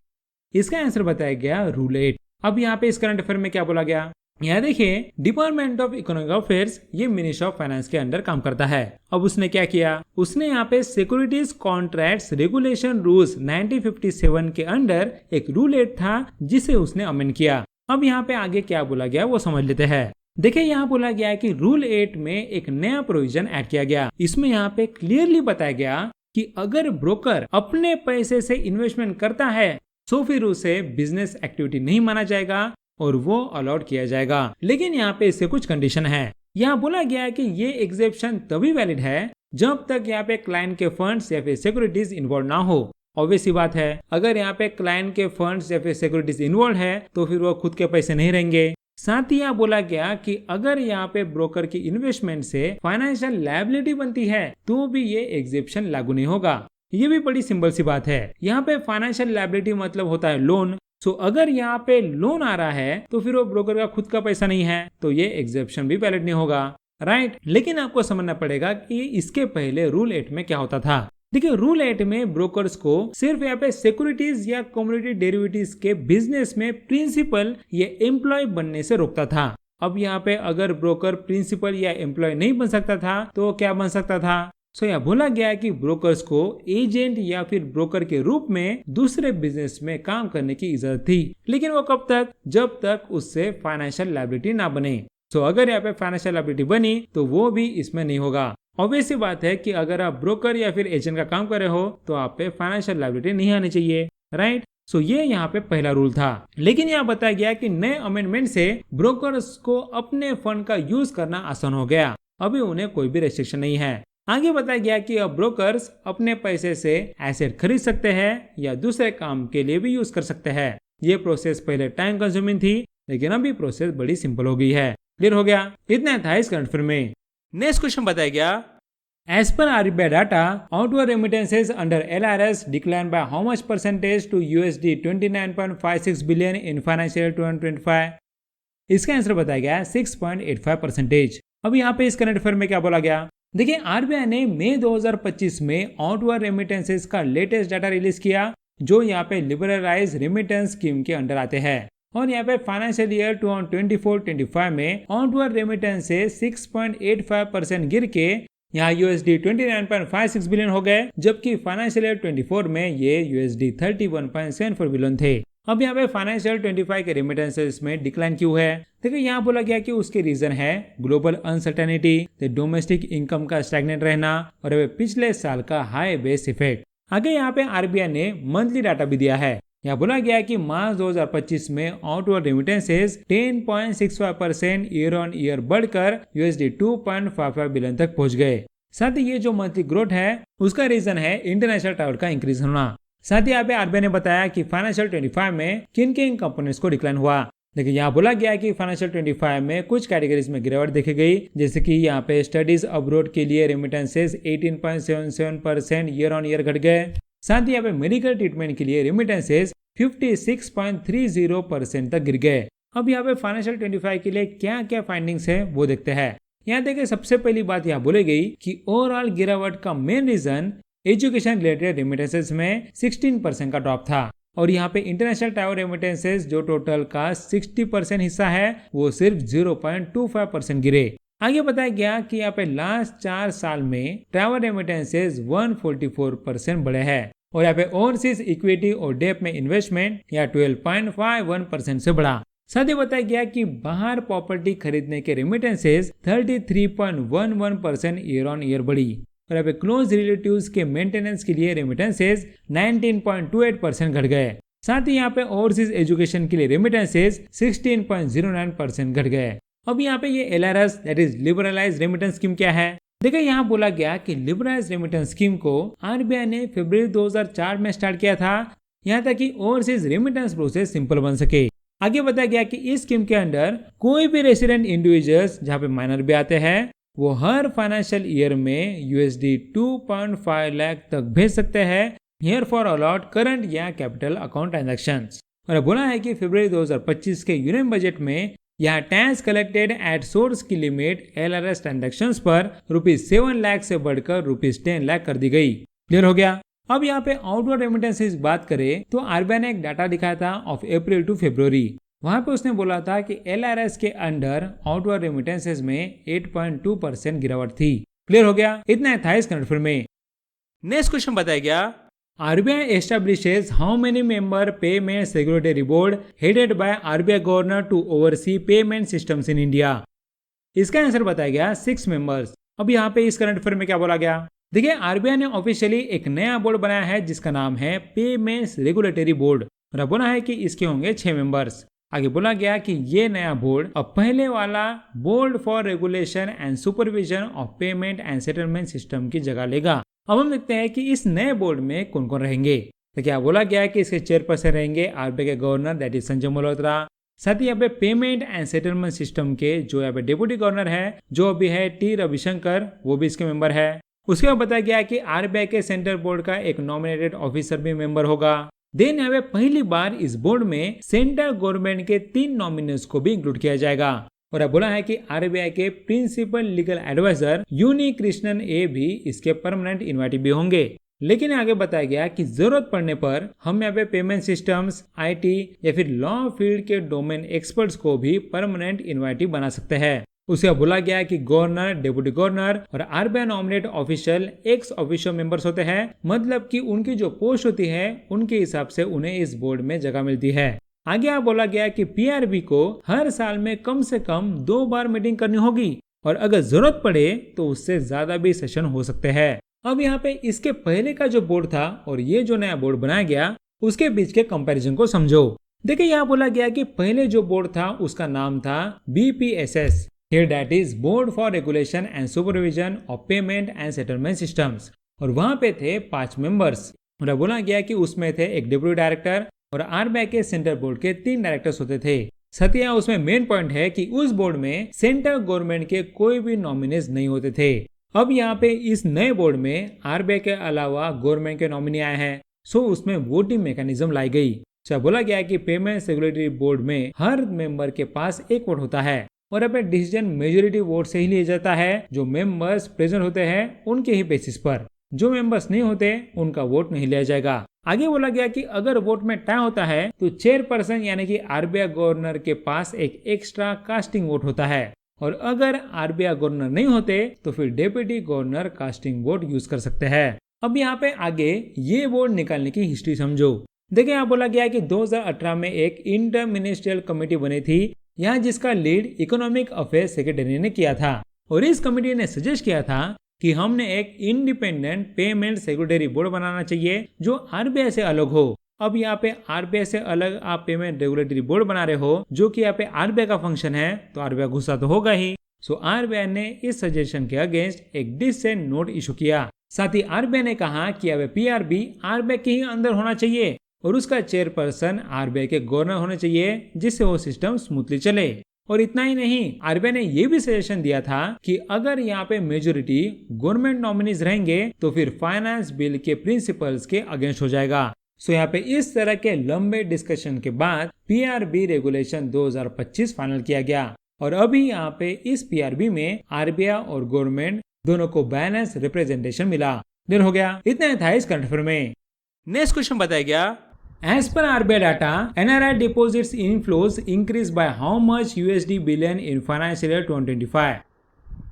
[SPEAKER 1] इसका आंसर बताया गया रूल 8। अब यहाँ पे इस करंट अफेयर में क्या बोला गया, यहाँ देखिए डिपार्टमेंट ऑफ इकोनॉमिक अफेयर्स ये मिनिस्ट्री ऑफ फाइनेंस के अंडर काम करता है। अब उसने क्या किया, उसने यहाँ पे सिक्योरिटीज कॉन्ट्रैक्ट्स रेगुलेशन रूल्स 1957 के अंडर एक रूल 8 था जिसे उसने अमेंड किया। अब यहाँ पे आगे क्या बोला गया वो समझ लेते हैं। देखिए यहाँ बोला गया है कि रूल 8 में एक नया प्रोविजन ऐड किया गया। इसमें यहाँ पे क्लियरली बताया गया कि अगर ब्रोकर अपने पैसे से इन्वेस्टमेंट करता है तो फिर उसे बिजनेस एक्टिविटी नहीं माना जाएगा और वो अलाउड किया जाएगा। लेकिन यहाँ पे इससे कुछ कंडीशन है। यहाँ बोला गया है कि ये एग्जेप्शन तभी वैलिड है जब तक यहाँ पे क्लाइंट के फंड्स या फिर सिक्योरिटीज इन्वॉल्व ना हो। ऑब्वियस बात है, अगर यहाँ पे क्लाइंट के फंड्स या फिर सिक्योरिटीज इन्वॉल्व है तो फिर वो खुद के पैसे नहीं रहेंगे। साथ ही यहाँ बोला गया कि अगर यहाँ पे ब्रोकर की इन्वेस्टमेंट से फाइनेंशियल लायबिलिटी बनती है तो भी ये एग्जेप्शन लागू नहीं होगा। ये भी बड़ी सिंपल सी बात है। यहाँ पे फाइनेंशियल लायबिलिटी मतलब होता है लोन। सो अगर यहाँ पे लोन आ रहा है तो फिर वो ब्रोकर का खुद का पैसा नहीं है तो ये एग्जेप्शन भी वैलिड नहीं होगा, राइट। लेकिन आपको समझना पड़ेगा कि इसके पहले रूल 8 में क्या होता था। देखिए रूल 8 में ब्रोकर्स को सिर्फ यहाँ पे सिक्योरिटीज या कमोडिटी डेरिवेटिव्स के बिजनेस में प्रिंसिपल या एम्प्लॉय बनने से रोकता था। अब यहाँ पे अगर ब्रोकर प्रिंसिपल या एम्प्लॉय नहीं बन सकता था तो क्या बन सकता था। सो यहाँ बोला गया है कि ब्रोकर्स को एजेंट या फिर ब्रोकर के रूप में दूसरे बिजनेस में काम करने की इजाजत थी, लेकिन वो कब तक, जब तक उससे फाइनेंशियल लायबिलिटी ना बने। सो अगर यहाँ पे फाइनेंशियल लायबिलिटी बनी तो वो भी इसमें नहीं होगा। ऑब्वियस सी बात है कि अगर आप ब्रोकर या फिर एजेंट का काम कर रहे हो तो आप पे फाइनेंशियल लायबिलिटी नहीं आनी चाहिए, राइट। सो ये यहाँ पे पहला रूल था। लेकिन यहाँ बताया गया कि नए अमेंडमेंट से ब्रोकर्स को अपने फंड का यूज करना आसान हो गया। अभी उन्हें कोई भी रेस्ट्रिक्शन नहीं है। आगे बताया गया कि अब ब्रोकर्स अपने पैसे से एसेट खरीद सकते हैं या दूसरे काम के लिए भी यूज कर सकते हैं। ये प्रोसेस पहले टाइम कंज्यूमिंग थी, लेकिन अभी प्रोसेस बड़ी सिंपल हो गई है। क्लियर हो गया? इतना था इस करंट अफेयर में। नेक्स्ट क्वेश्चन बताया गया, As per RBI data, outward remittances under LRS declined by how much percentage to USD 29.56 billion in financial year 2025? इसका आंसर बताया गया 6.85%। अब यहाँ पे इस करंट अफेयर में क्या बोला गया, देखिए आरबीआई ने मई 2025 में आउटवर्ड रेमिटेंसेस का लेटेस्ट डाटा रिलीज किया जो यहाँ पे लिबरलाइज रेमिटेंस स्कीम के अंडर आते हैं। और यहाँ पे फाइनेंशियल ईयर 2024-25 में आउटवर्ड रेमिटेंसेस 6.85% गिर के यहाँ USD 29.56 बिलियन हो गए, जबकि फाइनेंशियल ईयर 24 में ये USD 31.74 बिलियन थे। अब यहाँ पे फाइनेंशियल 25 के रेमिटेंसेस में डिक्लाइन क्यों है, देखिए यहाँ बोला गया कि उसके रीजन है ग्लोबल अनसर्टेनिटी, डोमेस्टिक इनकम का स्टैग्नेंट रहना और पिछले साल का हाई बेस इफेक्ट। आगे यहाँ पे आरबीआई ने मंथली डाटा भी दिया है। यहाँ बोला गया कि मार्च 2025 में outward remittances 10.65% year on year बढ़कर USD 2.55 बिलियन तक पहुंच गए। साथ ही ये जो मंथली ग्रोथ है उसका रीजन है इंटरनेशनल ट्रैवल का इंक्रीज होना। साथ ही यहाँ पे आरबीआई ने बताया कि फाइनेंशियल 25 में किन किन कंपोनेंट्स को डिक्लाइन हुआ। देखिए यहाँ बोला गया कि फाइनेंशियल 25 में कुछ कैटेगरीज में गिरावट देखी गई, जैसे कि यहाँ पे स्टडीज अब्रोड के लिए रेमिटेंसेस 18.77% ईयर ऑन ईयर घट गए। साथ ही यहाँ पे मेडिकल ट्रीटमेंट के लिए रेमिटेंसेस 56.30% तक गिर गए। अब यहाँ पे फाइनेंशियल 25 के लिए क्या क्या फाइंडिंग्स है वो देखते हैं। यहाँ देखिए सबसे पहली बात यहाँ बोली गई कि ओवरऑल गिरावट का main reason education related remittances में 16% का ड्रॉप था। और यहाँ पे इंटरनेशनल ट्रैवल रेमिटेंसेस जो टोटल का 60% हिस्सा है वो सिर्फ 0.25% गिरे। आगे बताया गया कि यहाँ पे लास्ट 4 साल में ट्रैवल रेमिटेंसेस 144% बढ़े हैं और यहाँ पे ओवरसीज इक्विटी और डेट में इन्वेस्टमेंट या 12.51% से बढ़ा। साथ ही बताया गया कि बाहर प्रॉपर्टी खरीदने के रेमिटेंसेस 33.11% ईयर ऑन ईयर बढ़ी और यहाँ पे क्लोज रिलेटिव्स के मेंटेनेंस के लिए रेमिटेंसेस 19.28% घट गए। साथ ही यहाँ पे ओवरसीज एजुकेशन के लिए रेमिटेंसेस 16.09% घट गए। अब यहाँ पे ये LRS that is liberalise remittance scheme क्या है, देखिए यहाँ बोला गया कि लिबरलाइज रेमिटेंस स्कीम को आरबीआई ने फरवरी 2004 में स्टार्ट किया था, यहाँ तक कि ओवरसीज रेमिटेंस प्रोसेस सिंपल बन सके। आगे बताया गया कि इस स्कीम के अंडर कोई भी रेसिडेंट इंडिविजुअल्स जहाँ पे माइनर भी आते हैं वो हर फाइनेंशियल ईयर में USD 2.5 लाख तक भेज सकते हैं हियर फॉर अलॉट करंट या कैपिटल अकाउंट ट्रांजैक्शंस। और बोला है कि फरवरी 2025 के यूनियन बजट में यहाँ टैक्स कलेक्टेड एट सोर्स की लिमिट LRS ट्रांजैक्शंस पर ₹7 लाख से बढ़कर ₹10 लाख कर दी गई। क्लियर हो गया। अब यहाँ पे आउटवर्ड रेमिटेंसेस बात करें तो आरबीआई ने एक डाटा दिखाया था ऑफ अप्रैल टू फरवरी। वहां पे उसने बोला था कि LRS के अंडर आउटवर्ड रेमिटेंसेस में 8.2% गिरावट थी। क्लियर हो गया, इतना था इस करंट अफेयर में। नेक्स्ट क्वेश्चन बताया गया, RBI establishes how many member payments regulatory board headed by RBI governor to oversee payment systems in India. इसका आंसर बताया गया 6 मेंबर्स। अब यहाँ पे इस करंट अफेयर में क्या बोला गया, देखिए आरबीआई ने ऑफिशियली एक नया बोर्ड बनाया है जिसका नाम है पेमेंट्स रेगुलेटरी बोर्ड और बोला है कि इसके होंगे 6 मेंबर्स। आगे बोला गया कि ये नया बोर्ड अब पहले वाला board for regulation and supervision of payment and settlement system की जगह लेगा। अब हम देखते हैं कि इस नए बोर्ड में कौन कौन रहेंगे। तो क्या बोला गया है कि इसके चेयरपर्सन रहेंगे आरबीआई के governor that is Sanjay Malhotra. साथ ही यहाँ पे पेमेंट एंड सेटलमेंट सिस्टम के जो यहाँ पे डेप्यूटी गवर्नर है जो अभी है टी रविशंकर, वो भी इसके मेंबर है। उसके बाद बताया गया कि आरबीआई के सेंट्रल बोर्ड का एक नॉमिनेटेड ऑफिसर भी मेंबर होगा। देन यहाँ पे पहली बार इस बोर्ड में सेंट्रल गवर्नमेंट के 3 नॉमिनेट्स को भी इंक्लूड किया जाएगा। और अब बोला है कि आरबीआई के principal legal adviser Unni Krishnan A भी इसके परमानेंट इन्वाइटी भी होंगे। लेकिन आगे बताया गया कि जरूरत पड़ने पर हम यहाँ पे पेमेंट सिस्टम्स, आईटी या फिर लॉ फील्ड के डोमेन एक्सपर्ट्स को भी परमानेंट इन्वाइटी बना सकते हैं। उसे बोला गया कि गवर्नर, डेप्यूटी गवर्नर और RBI nominate official x official members होते हैं, मतलब कि उनकी जो पोस्ट होती है उनके हिसाब से उन्हें इस बोर्ड में जगह मिलती है। आगे यहाँ बोला गया कि पीआरबी को हर साल में कम से कम 2 बार मीटिंग करनी होगी और अगर जरूरत पड़े तो उससे ज्यादा भी सेशन हो सकते हैं। अब यहाँ पे इसके पहले का जो बोर्ड था और ये जो नया बोर्ड बनाया गया उसके बीच के कंपैरिजन को समझो। देखिए यहाँ बोला गया कि पहले जो बोर्ड था उसका नाम था BPSS, here that is Board for Regulation and Supervision of Payment and Settlement Systems, और वहां पे थे 5 मेंबर्स। और बोला गया कि उसमें थे एक डिप्टी डायरेक्टर और आरबीआई के सेंट्रल बोर्ड के 3 डायरेक्टर्स होते थे। सत्या उसमें मेन पॉइंट है कि उस बोर्ड में सेंट्रल गवर्नमेंट के कोई भी नॉमिनेज नहीं होते थे। अब यहाँ पे इस नए बोर्ड में आरबीआई के अलावा गवर्नमेंट के नॉमिनी आए हैं, सो उसमें वोटिंग मैकेनिज्म लाई गई। बोला गया कि पेमेंट रेगुलेटरी बोर्ड में हर मेंबर के पास एक वोट होता है और अब डिसीजन मेजोरिटी वोट से ही लिया जाता है। जो मेंबर्स प्रेजेंट होते हैं उनके ही बेसिस पर, जो मेंबर्स नहीं होते उनका वोट नहीं लिया जाएगा। आगे बोला गया कि अगर वोट में टाई होता है तो चेयरपर्सन यानी कि आरबीआई गवर्नर के पास एक एक्स्ट्रा कास्टिंग वोट होता है, और अगर आरबीआई गवर्नर नहीं होते तो फिर deputy governor casting vote use कर सकते हैं। अब यहाँ पे आगे ये वोट निकालने की हिस्ट्री समझो। देखिए यहाँ बोला गया कि 2018 में एक इंटर मिनिस्ट्रियल कमेटी बनी थी, यहाँ जिसका लीड इकोनॉमिक अफेयर्स सेक्रेटरी ने किया था, और इस कमेटी ने सजेस्ट किया था कि हमने एक इंडिपेंडेंट पेमेंट सेक्रेटरी बोर्ड बनाना चाहिए जो आरबीआई से अलग हो। अब यहाँ पे आरबीआई से अलग आप पेमेंट रेगुलेटरी बोर्ड बना रहे हो जो कि यहाँ पे आरबीआई का फंक्शन है, तो आरबीआई गुस्सा तो होगा ही। सो आरबीआई ने इस सजेशन के अगेंस्ट एक डिसेंट नोट इशू किया। साथ ही आरबीआई ने कहा कि अब पीआरबी आरबीआई के ही अंदर होना चाहिए और उसका चेयरपर्सन आरबीआई के गवर्नर होने चाहिए, जिससे वो सिस्टम स्मूथली चले। और इतना ही नहीं, आरबीआई ने ये भी सजेशन दिया था कि अगर यहाँ पे मेजोरिटी गवर्नमेंट नॉमिनीज रहेंगे तो फिर फाइनेंस बिल के प्रिंसिपल्स के अगेंस्ट हो जाएगा। सो यहाँ पे इस तरह के लंबे डिस्कशन के बाद पीआरबी रेगुलेशन 2025 फाइनल किया गया, और अभी यहाँ पे इस पीआरबी में आरबीआई और गवर्नमेंट दोनों को बैलेंस रिप्रेजेंटेशन मिला। देर हो गया, इतना था इस करंट अफेयर में। नेक्स्ट क्वेश्चन बताया गया, as per RBI data NRI deposits inflows increase by how much USD billion in financial year 2025।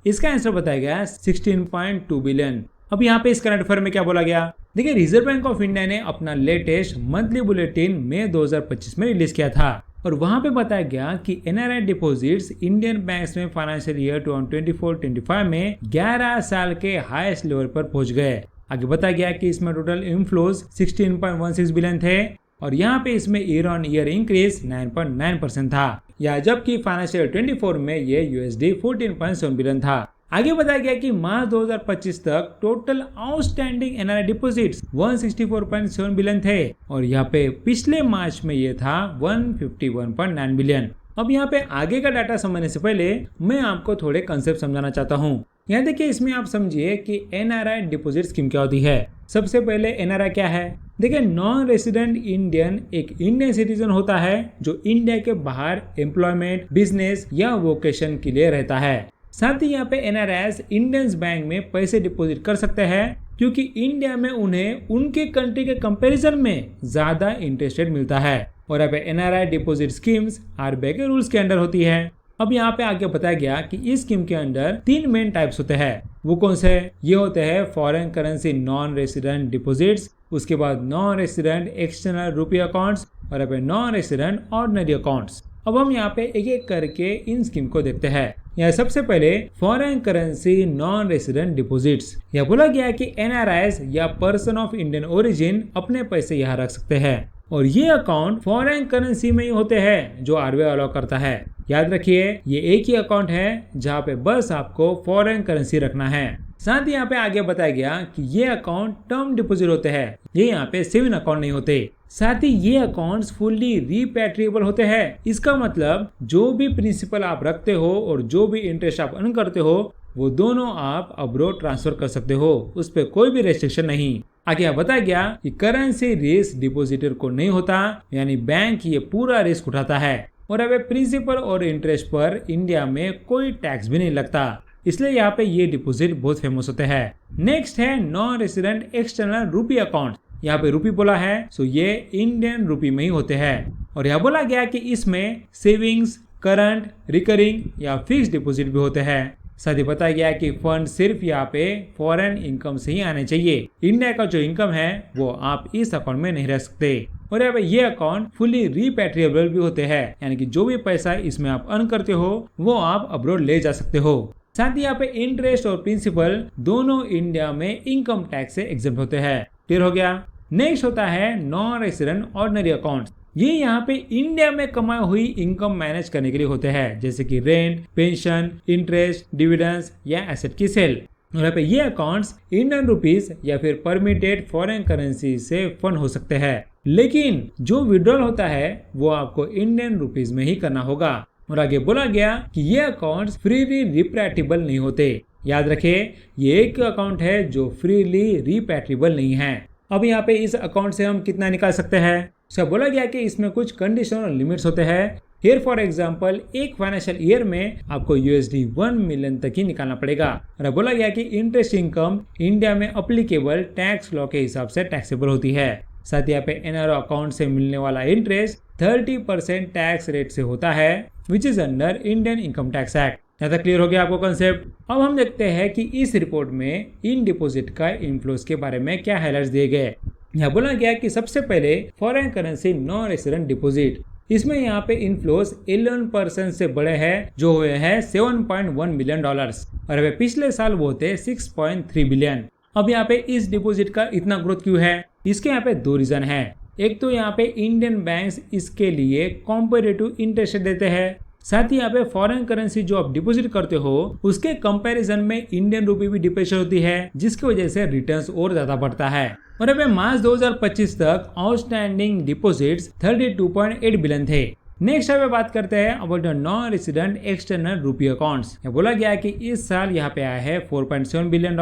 [SPEAKER 1] इसका आंसर बताया गया 16.2 बिलियन। अब यहाँ पे इस करंट अफेयर में क्या बोला गया, देखिए रिजर्व बैंक ऑफ इंडिया ने अपना लेटेस्ट मंथली बुलेटिन मई 2025 में रिलीज किया था, और वहां पे बताया गया कि एनआरआई डिपॉजिट्स इंडियन बैंक्स में फाइनेंशियल ईयर 2024-25 में 11 साल के हाईएस्ट लेवल पर पहुंच गए। आगे बताया गया कि इसमें टोटल इनफ्लोज 16.16 बिलियन थे, और यहाँ पे इसमें ईयर ऑन ईयर इंक्रीज 9.9% था, या जबकि फाइनेंशियल 24 में ये यूएसडी 14.7 बिलियन था। आगे बताया गया कि मार्च 2025 तक total outstanding NRI deposits 164.7 billion थे, और यहाँ पे पिछले मार्च में ये था 151.9 बिलियन। अब यहाँ पे आगे का डाटा समझने से पहले मैं आपको थोड़े कंसेप्ट समझाना चाहता हूँ। यहाँ देखिए, इसमें आप समझिए कि एनआरआई डिपॉजिट स्कीम क्या होती है। सबसे पहले एनआरआई क्या है, देखिए नॉन रेसिडेंट इंडियन एक इंडियन सिटीजन होता है जो इंडिया के बाहर एम्प्लॉयमेंट, बिजनेस या वोकेशन के लिए रहता है। साथ ही यहाँ पे एनआरआईज इंडियन बैंक में पैसे डिपॉजिट कर सकते हैं, क्योंकि इंडिया में उन्हें उनके कंट्री के कंपैरिजन में ज्यादा इंटरेस्ट रेट मिलता है, और यहाँ पे एनआरआई डिपॉजिट स्कीम्स आरबीआई के रूल्स के अंडर होती है। अब यहाँ पे आगे बताया गया कि इस स्कीम के अंदर 3 मेन टाइप्स होते हैं। वो कौन से? ये होते हैं foreign currency non resident deposits, उसके बाद नॉन रेसिडेंट एक्सटर्नल रुपी अकाउंट्स, और यहाँ पे नॉन रेसिडेंट ऑर्डिनरी अकाउंट्स। अब हम यहाँ पे एक एक करके इन स्कीम को देखते हैं। यहाँ सबसे पहले foreign currency non resident deposits. यह बोला गया कि एनआरआईज या पर्सन ऑफ इंडियन ओरिजिन अपने पैसे यहाँ रख सकते हैं, और ये अकाउंट फॉरेन करेंसी में ही होते हैं जो आरबीआई अलाउ करता है। याद रखिए, ये एक ही अकाउंट है जहाँ पे बस आपको फॉरेन करेंसी रखना है। साथ ही यहाँ पे आगे बताया गया कि ये अकाउंट टर्म डिपॉजिट होते हैं, ये यहाँ पे सेविंग अकाउंट नहीं होते। साथ ही ये अकाउंट्स फुल्ली रिपैट्रिएबल होते हैं। इसका मतलब जो भी प्रिंसिपल आप रखते हो और जो भी इंटरेस्ट आप अर्न करते हो वो दोनों आप अब्रॉड ट्रांसफर कर सकते हो, उस पर कोई भी रेस्ट्रिक्शन नहीं। आगे बताया गया कि करेंसी रिस्क डिपॉजिटर को नहीं होता, यानी बैंक ये पूरा रिस्क उठाता है, और अब प्रिंसिपल और इंटरेस्ट पर इंडिया में कोई टैक्स भी नहीं लगता, इसलिए यहाँ पे ये डिपॉजिट बहुत फेमस होते हैं। नेक्स्ट है नॉन रेसिडेंट एक्सटर्नल रुपी अकाउंट। यहाँ पे रुपी बोला है, सो ये इंडियन रुपी में ही होते हैं, और यहाँ बोला गया कि इसमें सेविंग्स, करंट, रिकरिंग या फिक्स डिपॉजिट भी होते हैं। साथ ही बताया गया कि फंड सिर्फ यहाँ पे फॉरेन इनकम से ही आने चाहिए। इंडिया का जो इनकम है वो आप इस अकाउंट में नहीं रख सकते, और यहाँ पे ये अकाउंट फुली रिपैट्रिएबल भी होते हैं, यानी कि जो भी पैसा इसमें आप अर्न करते हो वो आप अब्रॉड ले जा सकते हो। साथ ही यहाँ पे इंटरेस्ट और प्रिंसिपल दोनों इंडिया में इनकम टैक्स से एग्जेम्प्ट होते हैं। क्लियर हो गया। नेक्स्ट होता है नॉन रेसिडेंट ऑर्डिनरी अकाउंट। ये यहाँ पे इंडिया में कमाई हुई इनकम मैनेज करने के लिए होते हैं, जैसे कि रेंट, पेंशन, इंटरेस्ट, डिविडेंड्स या एसेट की सेल। और यहाँ पे ये अकाउंट्स इंडियन रुपीस या फिर परमिटेड फॉरेन करेंसी से फंड हो सकते हैं, लेकिन जो विड्रॉल होता है वो आपको इंडियन रुपीस में ही करना होगा। और आगे बोला गया कि ये अकाउंट्स फ्रीली रिपैट्रिएबल नहीं होते, याद रखें, ये एक अकाउंट है जो फ्रीली रिपैट्रिएबल नहीं है। अब यहाँ पे इस अकाउंट से हम कितना निकाल सकते हैं? सब बोला गया कि इसमें कुछ कंडीशन और लिमिट्स होते हैं। हियर फॉर एग्जांपल, एक फाइनेंशियल ईयर में आपको $1 मिलियन तक ही निकालना पड़ेगा। और बोला गया कि इंटरेस्ट इनकम इंडिया में अप्लीकेबल टैक्स लॉ के हिसाब से टैक्सेबल होती है। साथ ही यहाँ पे एनआरओ अकाउंट से मिलने वाला इंटरेस्ट 30% टैक्स रेट से होता है, which is under Indian income tax act. यहाँ तक क्लियर हो गया आपको कंसेप्ट? अब हम देखते हैं कि इस रिपोर्ट में इन डिपॉजिट का इनफ्लोज के बारे में क्या हाइलाइट्स दिए गए। यहाँ बोला गया कि सबसे पहले foreign currency non resident deposit, इसमें यहाँ पे इनफ्लोज 11% से बड़े हैं, जो हुए हैं $7.1 बिलियन, और अभी पिछले साल वो थे 6.3 बिलियन। अब यहाँ पे इस डिपॉजिट का इतना ग्रोथ क्यों है? इसके यहाँ पे दो रीजन है। एक तो यहाँ पे इंडियन बैंक्स इसके लिए कॉम्पेरेटिव इंटरेस्ट देते हैं, साथ ही यहाँ पे फॉरेन करेंसी जो आप डिपॉजिट करते हो उसके कंपैरिजन में इंडियन रुपी भी डिप्रेशिएट होती है, जिसकी वजह से रिटर्न्स और ज्यादा बढ़ता है। और अभी मार्च 2025 तक आउटस्टैंडिंग डिपॉजिट्स 32.8 बिलियन थे। नेक्स्ट यहाँ पे बात करते हैं about non resident external rupee accounts. बोला गया है कि इस साल यहाँ पे आया है $4.7 बिलियन,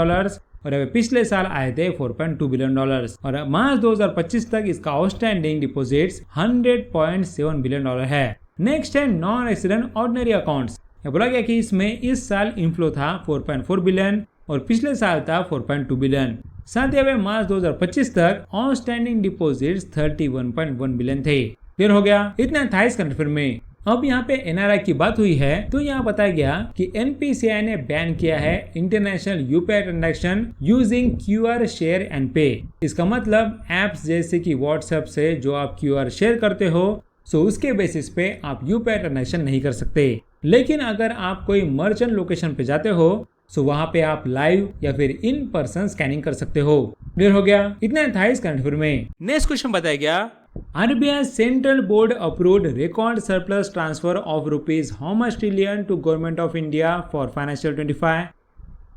[SPEAKER 1] और अभी पिछले साल आए थे $4.2 बिलियन, और मार्च 2025 तक इसका आउटस्टैंडिंग डिपॉजिट्स $100.7 बिलियन है। नेक्स्ट है नॉन रेसिडेंट ऑर्डिनरी अकाउंट्स। बोला गया कि इसमें इस साल इनफ्लो था 4.4 बिलियन और पिछले साल था 4.2 बिलियन। साथ ही मार्च 2025 तक आउटस्टैंडिंग डिपॉजिट्स 31.1 बिलियन थे। क्लियर हो गया? इतना था इस कंट्री में। अब यहाँ पे एनआरआई की बात हुई है तो यहाँ बताया गया कि एनपीसीआई ने बैन किया है international UPI transaction using QR share and पे। इसका मतलब एप्स जैसे कि व्हाट्सएप से जो आप क्यूआर शेयर करते हो, सो उसके बेसिस पे आप यूपीआई ट्रांजैक्शन नहीं कर सकते। लेकिन अगर आप कोई मर्चेंट लोकेशन पे जाते हो सो वहां पे आप लाइव या फिर इन पर्सन स्कैनिंग कर सकते हो। क्लियर हो गया? इतना था इस कंट्री में। नेक्स्ट क्वेश्चन बताया गया, RBI central board approved record surplus transfer of rupees how much trillion to government of India for financial 25।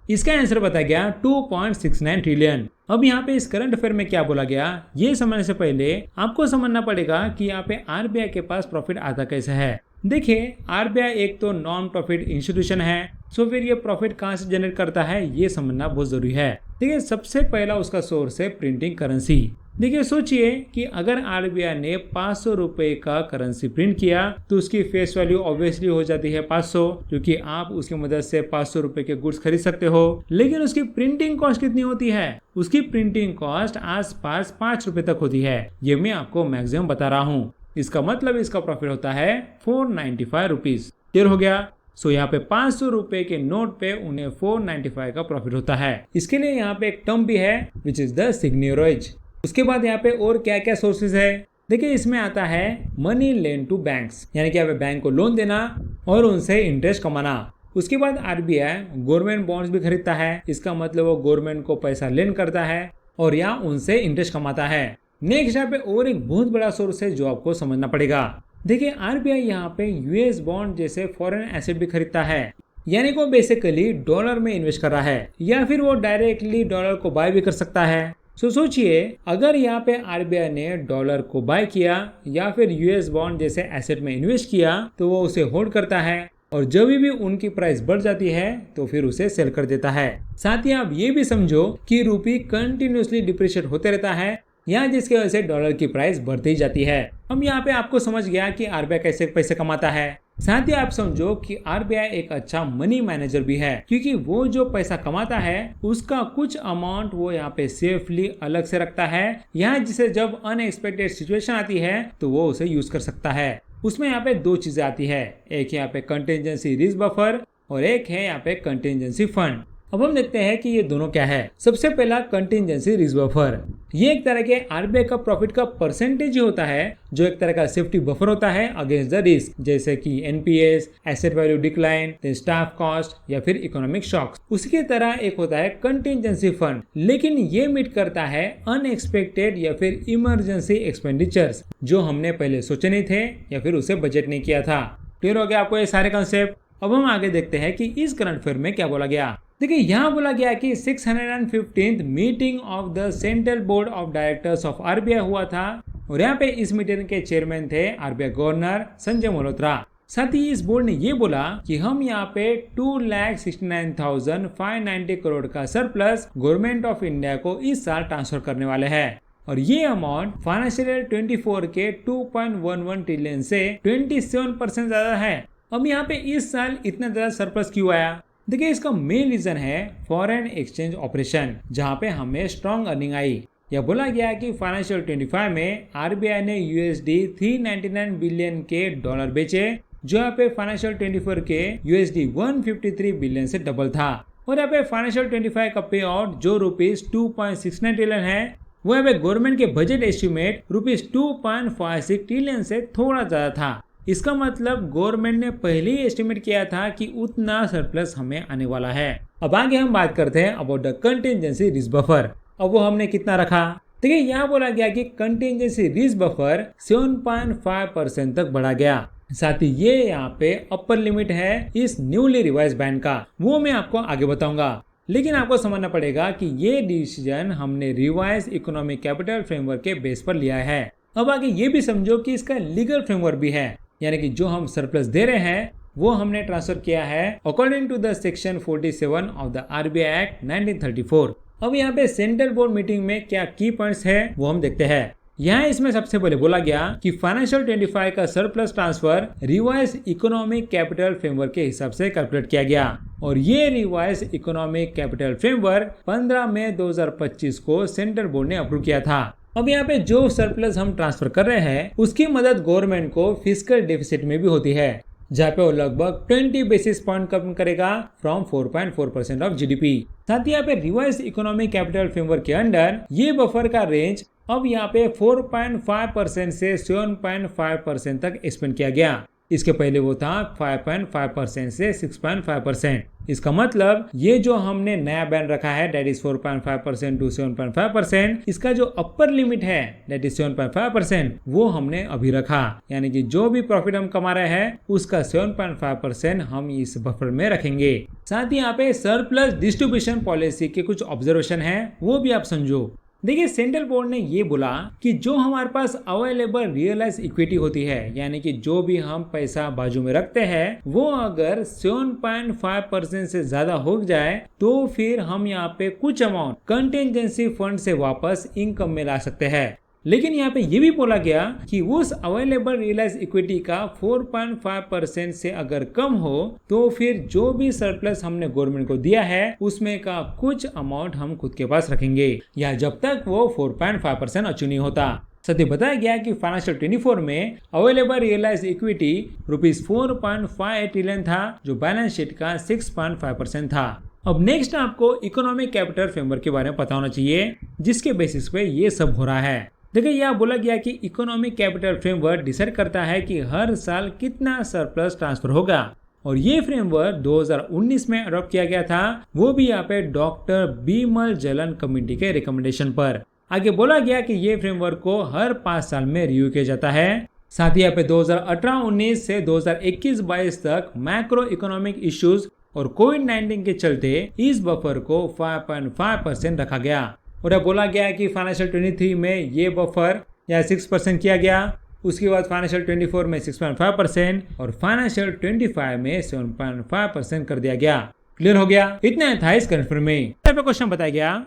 [SPEAKER 1] इसका आंसर बताया गया 2.69 ट्रिलियन। अब यहाँ पे इस करंट अफेयर में क्या बोला गया ये समझने से पहले आपको समझना पड़ेगा कि यहाँ पे RBI के पास प्रॉफिट आता कैसे है। देखिए, RBI एक तो नॉन प्रॉफिट इंस्टीट्यूशन है, सो फिर ये प्रॉफिट कहाँ से जनरेट करता है ये समझना बहुत जरूरी है। देखिए, सबसे पहला उसका सोर्स है प्रिंटिंग करेंसी। देखिए, सोचिए कि अगर RBI ने 500 रुपए का करेंसी प्रिंट किया तो उसकी फेस वैल्यू ऑब्वियसली हो जाती है 500, क्योंकि आप उसकी मदद से 500 रुपए के गुड्स खरीद सकते हो। लेकिन उसकी प्रिंटिंग कॉस्ट कितनी होती है? उसकी प्रिंटिंग कॉस्ट आसपास 5 रुपए तक होती है। ये मैं आपको मैक्सिमम बता रहा हूँ। इसका मतलब इसका प्रॉफिट होता है 495 रुपीज। क्लियर हो गया? सो यहाँ पे 500 रुपए के नोट पे उन्हें 495 का प्रॉफिट होता है। इसके लिए यहाँ पे एक टर्म भी है विच इज द सिग्नेचरेज। उसके बाद यहाँ पे और क्या क्या सोर्सेज है? देखिए, इसमें आता है मनी लेन टू बैंक्स, यानी कि यहाँ पे बैंक को लोन देना और उनसे इंटरेस्ट कमाना। उसके बाद RBI गवर्नमेंट बॉन्ड्स भी खरीदता है। इसका मतलब वो गवर्नमेंट को पैसा लेन करता है और यहाँ उनसे इंटरेस्ट कमाता है। नेक्स्ट यहाँ पे और एक बहुत बड़ा सोर्स है जो आपको समझना पड़ेगा। देखिए, RBI यहाँ पे US बॉन्ड जैसे फॉरेन एसेट भी खरीदता है, यानी को बेसिकली डॉलर में इन्वेस्ट कर रहा है, या फिर वो डायरेक्टली डॉलर को बाय भी कर सकता है। सोचिए, अगर यहाँ पे RBI ने डॉलर को बाय किया या फिर US बॉन्ड जैसे एसेट में इन्वेस्ट किया तो वो उसे होल्ड करता है, और जब भी उनकी प्राइस बढ़ जाती है तो फिर उसे सेल कर देता है। साथ ही आप ये भी समझो कि रूपी कंटिन्यूसली डिप्रिशिएट होते रहता है, यहाँ जिसकी वजह से डॉलर की प्राइस बढ़ती ही जाती है। अब यहाँ पे आपको समझ गया कि RBI कैसे पैसे कमाता है। साथ ही आप समझो कि RBI एक अच्छा मनी मैनेजर भी है, क्योंकि वो जो पैसा कमाता है उसका कुछ अमाउंट वो यहाँ पे सेफली अलग से रखता है, यहाँ जिसे जब अनएक्सपेक्टेड सिचुएशन आती है तो वो उसे यूज कर सकता है। उसमें यहाँ पे दो चीजें आती है, एक यहाँ पे कंटिजेंसी रिस्क बफर और एक है यहाँ पे कंटिजेंसी फंड। अब हम देखते हैं कि ये दोनों क्या है। सबसे पहला कंटिजेंसी रिस्क बफर, ये एक तरह के RBI का प्रॉफिट का परसेंटेज ही होता है, जो एक तरह का सेफ्टी बफर होता है अगेंस्ट द रिस्क, जैसे कि NPS, asset value decline, staff cost या फिर इकोनॉमिक शॉक्स। उसकी तरह एक होता है कंटिजेंसी फंड, लेकिन ये मीट करता है अनएक्सपेक्टेड या फिर इमरजेंसी एक्सपेंडिचर्स जो हमने पहले सोचे नहीं थे या फिर उसे बजट नहीं किया था। क्लियर हो गया आपको ये सारे कंसेप्ट? अब हम आगे देखते हैं कि इस करंट अफेयर में क्या बोला गया। देखिए, यहाँ बोला गया कि 615th meeting of the central board of directors of RBI हुआ था, और यहाँ पे इस मीटिंग के चेयरमैन थे RBI गवर्नर संजय मल्होत्रा। साथ ही इस बोर्ड ने ये बोला कि हम यहाँ पे 2,69,590 करोड़ का सरप्लस गवर्नमेंट ऑफ इंडिया को इस साल ट्रांसफर करने वाले हैं और ये अमाउंट फाइनेंशियल ईयर 24 के 2.11 ट्रिलियन से 27% ज्यादा है। अब यहाँ पे इस साल इतना ज्यादा सरप्लस क्यों आया? देखिए, इसका मेन रीजन है फॉरेन एक्सचेंज ऑपरेशन, जहाँ पे हमें स्ट्रॉन्ग अर्निंग आई। यह बोला गया कि फाइनेंशियल 25 में आरबीआई ने USD 399 बिलियन के डॉलर बेचे, जो यहाँ पे फाइनेंशियल 24 के USD 153 बिलियन से डबल था। और यहाँ पे फाइनेंशियल 25 का पे आउट जो ₹2.69 ट्रिलियन है, वो यहाँ पे गवर्नमेंट के बजट एस्टिमेट ₹2.56 ट्रिलियन से थोड़ा ज्यादा था। इसका मतलब गवर्नमेंट ने पहले ही एस्टिमेट किया था कि उतना सरप्लस हमें आने वाला है। अब आगे हम बात करते हैं about the contingency risk buffer. अब वो हमने कितना रखा? देखिए, यहाँ बोला गया कि कंटिजेंसी रिस्क बफर 7.5% तक बढ़ा गया। साथ ही ये यहाँ पे अपर लिमिट है इस न्यूली रिवाइज बैंड का, वो मैं आपको आगे बताऊंगा। लेकिन आपको समझना पड़ेगा कि ये डिसीजन हमने रिवाइज इकोनॉमिक कैपिटल फ्रेमवर्क के बेस पर लिया है। अब आगे ये भी समझो कि इसका लीगल फ्रेमवर्क भी है, यानी कि जो हम सरप्लस दे रहे हैं वो हमने ट्रांसफर किया है according to the section 47 of the RBI act 1934। अब यहाँ पे सेंट्रल बोर्ड मीटिंग में क्या की पॉइंट्स है वो हम देखते हैं। यहाँ इसमें सबसे पहले बोला गया कि फाइनेंशियल 25 का surplus transfer revise economic capital framework के हिसाब से कैलकुलेट किया गया और ये रिवाइज इकोनॉमिक कैपिटल फ्रेमवर्क 15 मई 2025 को सेंट्रल बोर्ड ने अप्रूव किया था। अब यहाँ पे जो सरप्लस हम ट्रांसफर कर रहे हैं उसकी मदद गवर्नमेंट को फिस्कल डेफिसिट में भी होती है, जहाँ पे वो लगभग 20 बेसिस पॉइंट कम करेगा फ्रॉम 4.4% ऑफ GDP। साथ ही यहाँ पे रिवाइज इकोनॉमिक कैपिटल फ्रेमवर्क के अंडर ये बफर का रेंज अब यहाँ पे 4.5% से 7.5% तक एक्सपेंड किया गया। इसके पहले वो था 5.5% से 6.5%। इसका मतलब ये जो हमने नया बैंड रखा है दैट इज 4.5% टू 7.5%, इसका जो अपर लिमिट है दैट इज 7.5% वो हमने अभी रखा, यानी कि जो भी प्रॉफिट हम कमा रहे हैं उसका 7.5% हम इस बफर में रखेंगे। साथ ही यहाँ पे सरप्लस डिस्ट्रीब्यूशन पॉलिसी के कुछ ऑब्जर्वेशन है वो भी आप समझो। देखिए, सेंट्रल बोर्ड ने ये बोला कि जो हमारे पास अवेलेबल रियलाइज इक्विटी होती है, यानी कि जो भी हम पैसा बाजू में रखते हैं वो अगर 7.5% से ज्यादा हो जाए तो फिर हम यहाँ पे कुछ अमाउंट कंटिजेंसी फंड से वापस इनकम में ला सकते हैं। लेकिन यहाँ पे ये भी बोला गया कि उस अवेलेबल रियलाइज इक्विटी का 4.5% से अगर कम हो तो फिर जो भी सरप्लस हमने गवर्नमेंट को दिया है उसमें का कुछ अमाउंट हम खुद के पास रखेंगे, या जब तक वो 4.5% अचीव नहीं होता। साथ ही बताया गया कि फाइनेंशियल 24 में अवेलेबल रियलाइज इक्विटी ₹4.58 ट्रिलियन था, जो बैलेंस शीट का 6.5% था। अब नेक्स्ट आपको इकोनॉमिक कैपिटल फ्रेमवर्क के बारे में पता होना चाहिए जिसके बेसिस पे ये सब हो रहा है। देखिए, यहाँ बोला गया कि इकोनॉमिक कैपिटल फ्रेमवर्क डिसाइड करता है कि हर साल कितना सरप्लस ट्रांसफर होगा और ये फ्रेमवर्क 2019 में अडॉप्ट किया गया था, वो भी यहाँ पे डॉक्टर बीमल जलन कमेटी के रिकमेंडेशन पर। आगे बोला गया कि ये फ्रेमवर्क को हर 5 साल में रिव्यू किया जाता है। साथ ही यहाँ पे 2018-19 से 2021-22 तक मैक्रो इकोनॉमिक इश्यूज और कोविड-19 के चलते इस बफर को 5.5% रखा गया और अब बोला गया कि फाइनेंशियल 23 में ये बफर या 6% किया गया, उसके बाद फाइनेंशियल 24 में 6.5% और फाइनेंशियल 25 में 7.5% कर दिया गया। क्लियर हो गया? इतना था इस कन्फर्म में। क्वेश्चन बताया गया,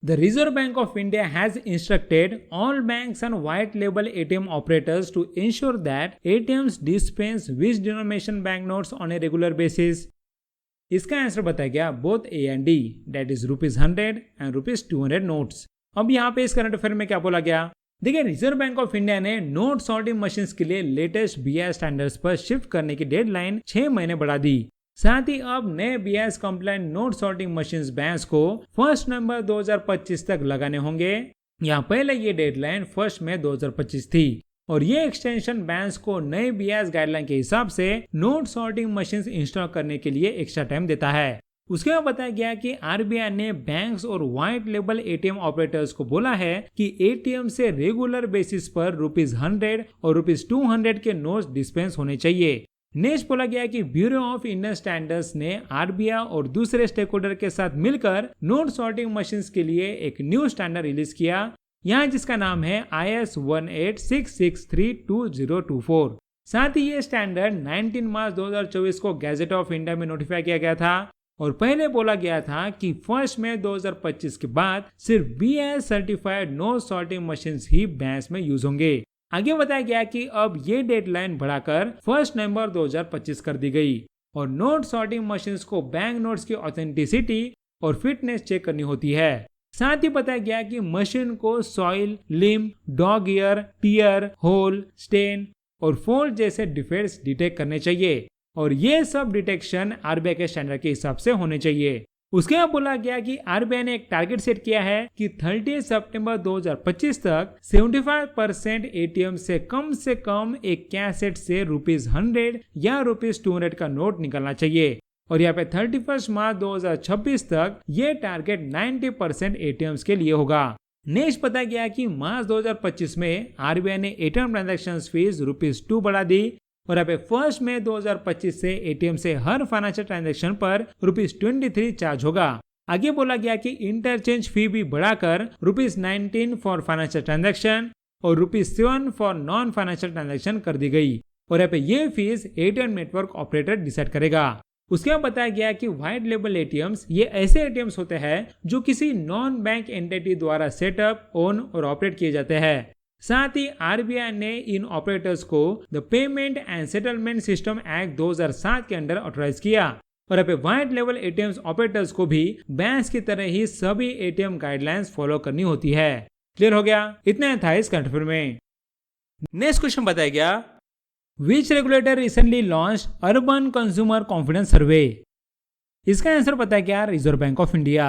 [SPEAKER 1] The Reserve Bank of India has instructed all banks and white label ATM operators to ensure that ATMs dispense which denomination banknotes on a regular basis. इसका आंसर बताया गया both A and D, that is ₹100 and ₹200 notes. अब यहाँ पे इस करंट अफेयर में क्या बोला गया? देखिए, रिजर्व बैंक ऑफ इंडिया ने नोट सॉर्टिंग मशीन्स के लिए लेटेस्ट BIS स्टैंडर्ड्स पर शिफ्ट करने की डेडलाइन 6 महीने बढ़ा दी। साथ ही अब नए BIS compliant note sorting machines banks को 1 नवंबर 2025 तक लगाने होंगे। यहाँ पहले ये डेडलाइन 1 मई 2025 थी और ये एक्सटेंशन बैंक्स को नए BIS गाइडलाइन के हिसाब से नोट सॉर्टिंग मशीन्स इंस्टॉल करने के लिए एक्स्ट्रा टाइम देता है। उसके बाद बताया गया कि RBI ने बैंक्स और व्हाइट लेबल ATM ऑपरेटर्स को बोला है कि ATM से रेगुलर बेसिस पर ₹100 और ₹200 के नोट्स डिस्पेंस होने चाहिए। नेक्स्ट बोला गया कि ब्यूरो ऑफ इंडियन स्टैंडर्ड्स ने RBI और दूसरे स्टेक होल्डर के साथ मिलकर नोट सॉर्टिंग मशीन्स के लिए एक न्यू स्टैंडर्ड रिलीज किया, यहाँ जिसका नाम है IS 186632024। साथ ही ये स्टैंडर्ड 19 मार्च 2024 को गैजेट ऑफ इंडिया में नोटिफाई किया गया था और पहले बोला गया था कि 1 मई 2025 के बाद सिर्फ BIS certified note sorting machine ही बैंक्स में यूज होंगे। आगे बताया गया कि अब ये डेडलाइन बढ़ाकर 1 नवंबर 2025 कर दी गई और नोट सॉर्टिंग मशीन्स को बैंक नोट्स की ऑथेंटिसिटी और फिटनेस चेक करनी होती है। साथ ही बताया गया कि मशीन को soil, limp, dog ear, tear, hole, stain और फोल्ड जैसे डिफेक्ट्स डिटेक्ट करने चाहिए और ये सब डिटेक्शन RBI के स्टैंडर्ड के हिसाब से होने चाहिए। उसके बाद बोला गया कि RBI ने एक टारगेट सेट किया है कि 30 सितंबर 2025 तक 75% ATM से कम एक कैश सेट से ₹100 या ₹200 का नोट निकलना चाहिए और यहाँ पे 31 मार्च 2026 तक ये टारगेट 90% ATMs के लिए होगा। नेक्स्ट बताया गया कि मार्च 2025 में RBI ने ATM ट्रांजैक्शन फीस ₹2 बढ़ा दी और यहाँ पे 1 मई 2025 से ATM से हर फाइनेंशियल ट्रांजैक्शन पर ₹23 चार्ज होगा। आगे बोला गया कि इंटरचेंज फी भी बढ़ाकर ₹19 फॉर फाइनेंशियल ट्रांजैक्शन और ₹7 फॉर नॉन फाइनेंशियल ट्रांजैक्शन कर दी गई और यहाँ पे ये fees ATM network operator decide करेगा। उसके बाद बताया गया कि व्हाइट लेबल ATMs ये ऐसे ATMs होते हैं जो किसी नॉन बैंक एंटिटी द्वारा सेटअप, ओन और ऑपरेट किए जाते हैं। साथ ही RBI ने इन ऑपरेटर्स को the payment and settlement system act 2007 के अंडर ऑथराइज किया और अब व्हाइट लेवल ATMs ऑपरेटर्स को भी बैंक्स की तरह ही सभी ATM गाइडलाइंस फॉलो करनी होती है। क्लियर हो गया? इतना था इस कंट्रोल में। नेक्स्ट क्वेश्चन बताया गया, which regulator recently launch urban consumer confidence survey. इसका आंसर बताया गया रिजर्व बैंक ऑफ इंडिया।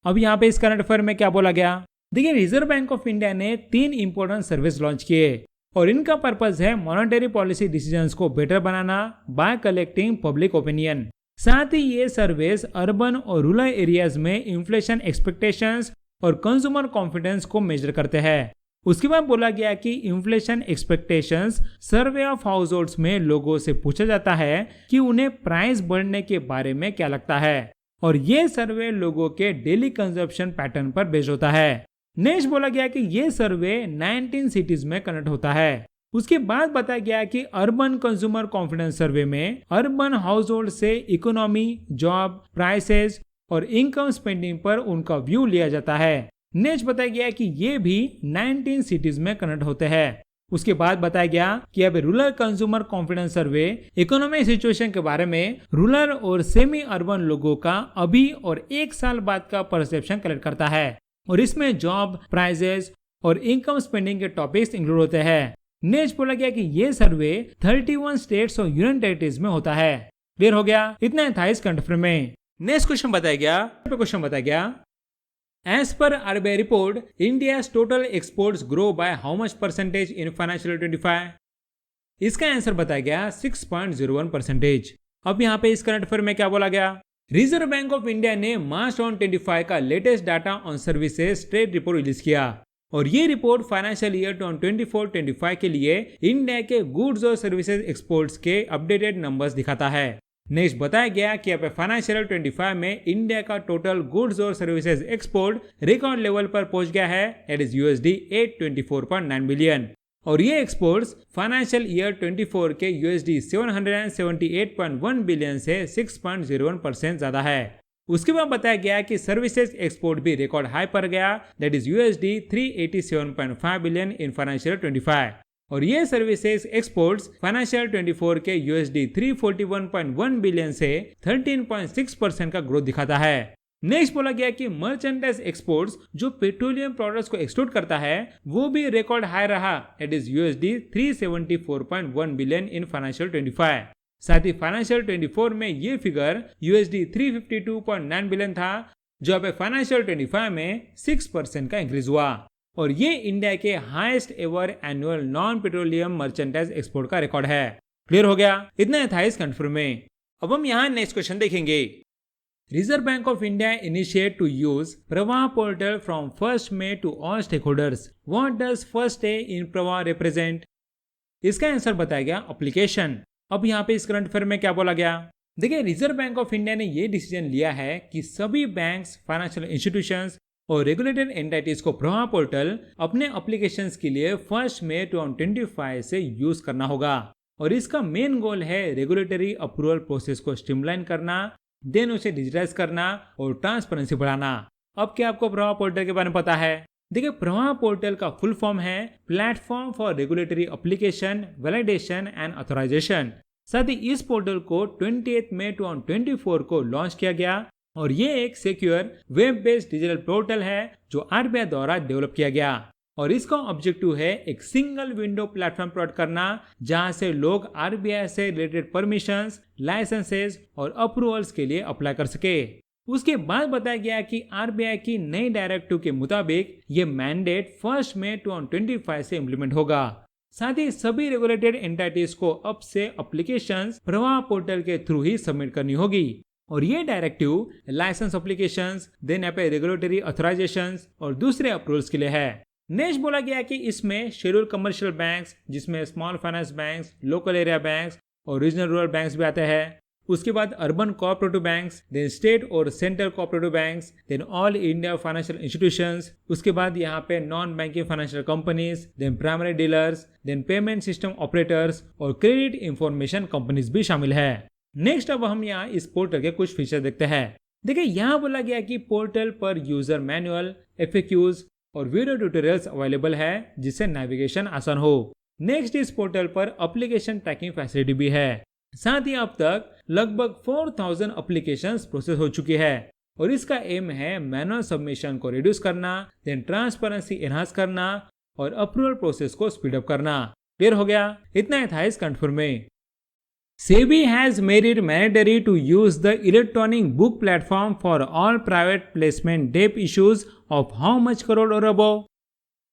[SPEAKER 1] अब यहाँ पे इस करंट अफेयर में क्या बोला गया, देखिए रिजर्व बैंक ऑफ इंडिया ने 3 इंपॉर्टेंट सर्विस लॉन्च किए और इनका पर्पस है मॉनेटरी पॉलिसी डिसीजंस को बेटर बनाना बाय कलेक्टिंग पब्लिक ओपिनियन। साथ ही ये सर्विस अर्बन और रूरल एरियाज में इन्फ्लेशन एक्सपेक्टेशंस और कंज्यूमर कॉन्फिडेंस को मेजर करते हैं। उसके बाद बोला गया कि inflation expectations survey of house holds में लोगों से पूछा जाता है कि उन्हें प्राइस बढ़ने के बारे में क्या लगता है और ये सर्वे लोगों के डेली कंजप्शन पैटर्न पर बेस्ड होता है। नेक्स्ट बोला गया कि ये सर्वे 19 सिटीज में कंडक्ट होता है। उसके बाद बताया गया कि अर्बन कंज्यूमर कॉन्फिडेंस सर्वे में अर्बन हाउस होल्ड से इकोनॉमी, जॉब, प्राइसेस और इनकम स्पेंडिंग पर उनका व्यू लिया जाता है। नेक्स्ट बताया गया कि ये भी 19 सिटीज में कंडक्ट होते हैं। उसके बाद बताया गया कि अब रूरल कंज्यूमर कॉन्फिडेंस सर्वे इकोनॉमिक सिचुएशन के बारे में रूरल और सेमी अर्बन लोगों का अभी और 1 साल बाद का परसेप्शन कलेक्ट करता है और इसमें जॉब, प्राइजेस और इनकम स्पेंडिंग के टॉपिक्स इंक्लूड होते हैं। नेक्स्ट बोला गया कि ये सर्वे 31 स्टेट्स और यूनियन टेरिटरीज में होता है। क्लियर हो गया? इतना था इस कंट्रोल अफेयर में। नेक्स्ट क्वेश्चन बताया गया, As per RBI report, India's total exports grow by how much percentage in financial year 25? इसका आंसर बताया गया 6.01%। अब यहाँ पे इस करंट अफेयर में क्या बोला गया, रिजर्व बैंक ऑफ इंडिया ने मार्च 2025 का latest data on services trade report release किया और ये रिपोर्ट फाइनेंशियल ईयर 2024-25 के लिए इंडिया के गुड्स और सर्विसेज एक्सपोर्ट्स के अपडेटेड नंबर्स दिखाता है। नेक्स्ट बताया गया कि अब फाइनेंशियल 25 में इंडिया का टोटल गुड्स और सर्विसेज एक्सपोर्ट रिकॉर्ड लेवल पर पहुंच गया है, दैट इज $824.9 बिलियन और ये एक्सपोर्ट्स फाइनेंशियल ईयर 24 के $778.1 बिलियन से 6.01% ज्यादा है। उसके बाद बताया गया कि सर्विसेज एक्सपोर्ट भी रिकॉर्ड हाई पर गया, that is $387.5 billion in financial 25 और ये सर्विसेज एक्सपोर्ट्स फाइनेंशियल 24 के $341.1 बिलियन से 13.6% का ग्रोथ दिखाता है। नेक्स्ट बोला गया कि मर्चेंडाइज एक्सपोर्ट्स जो पेट्रोलियम प्रोडक्ट्स को एक्सपोर्ट करता है वो भी रिकॉर्ड हाई रहा, it is $374.1 billion in financial 25। साथ ही फाइनेंशियल 24 में ये फिगर $352.9 बिलियन था जो अब फाइनेंशियल 25 में 6% का इंक्रीज हुआ और ये इंडिया के highest ever annual non petroleum merchandise export का रिकॉर्ड है। क्लियर हो गया? इतना था इस कंट्रोल में। अब हम यहाँ नेक्स्ट क्वेश्चन देखेंगे, Reserve Bank of India initiate to use Pravaah portal from 1 May to all stakeholders. What does first day in Pravaah represent? इसका आंसर बताया गया एप्लीकेशन। अब यहाँ पे इस करंट अफेयर में क्या बोला गया, देखिए रिजर्व बैंक ऑफ इंडिया ने ये डिसीजन लिया है कि सभी बैंक्स, फाइनेंशियल इंस्टीट्यूशंस और रेगुलेटेड एंटिटीज को प्रवाह पोर्टल अपने एप्लीकेशंस के लिए 1 मई 2025 से यूज करना होगा। और इसका मेन गोल है रेगुलेटरी अप्रूवल प्रोसेस को स्ट्रीमलाइन करना, देन उसे डिजिटाइज करना और ट्रांसपेरेंसी बढ़ाना। अब क्या आपको प्रवाह पोर्टल के बारे में पता है? देखिए, प्रवाह पोर्टल का फुल फॉर्म है platform for regulatory application validation and authorisation. साथ ही इस पोर्टल को 28 मई 2024 को लॉन्च किया गया और ये एक secure web based digital portal है जो आरबीआई द्वारा डेवलप किया गया। और इसका ऑब्जेक्टिव है एक सिंगल विंडो प्लेटफॉर्म प्रोवाइड करना जहां से लोग आरबीआई से रिलेटेड परमिशंस, लाइसेंसेस और अप्रूवल्स के लिए अप्लाई कर सके। उसके बाद बताया गया कि आरबीआई की नई डायरेक्टिव के मुताबिक ये मैंडेट 1 मई 2025 से इम्प्लीमेंट होगा। साथ ही सभी रेगुलेटेड एंटिटीज को अब से एप्लीकेशंस प्रवाह पोर्टल के थ्रू ही सबमिट करनी होगी। और ये डायरेक्टिव लाइसेंस एप्लीकेशंस, देन यहाँ पे रेगुलेटरी ऑथराइजेशंस और दूसरे अप्रूवल्स के लिए है। नेक्स्ट बोला गया कि इसमें शेड्यूल कमर्शियल बैंक्स, जिसमें small finance banks, local area banks और रीजनल रूरल बैंक्स भी आते हैं। उसके बाद urban cooperative banks, then state और central cooperative banks, then all India financial institutions. उसके बाद यहाँ पे non banking financial companies, then primary dealers, then payment system operators और क्रेडिट इंफॉर्मेशन कंपनीज भी शामिल है। नेक्स्ट अब हम यहाँ इस पोर्टल के कुछ फीचर देखते हैं। देखिए, यहाँ बोला गया कि पोर्टल पर यूजर मैनुअल, FAQs और वीडियो ट्यूटोरियल्स अवेलेबल है जिससे नेविगेशन आसान हो। नेक्स्ट इस पोर्टल पर एप्लीकेशन ट्रैकिंग फैसिलिटी भी है। साथ ही अब तक लगभग 4000 एप्लीकेशंस प्रोसेस हो चुकी है और इसका एम है मैनुअल सबमिशन को रिड्यूस करना, देन ट्रांसपेरेंसी एनहांस करना और अप्रूवल प्रोसेस को स्पीड अप करना। क्लियर हो गया? इतना ही था इस कंट्रोल में। SEBI has made it mandatory to use the electronic book platform for all private placement debt issues of how much crore or above?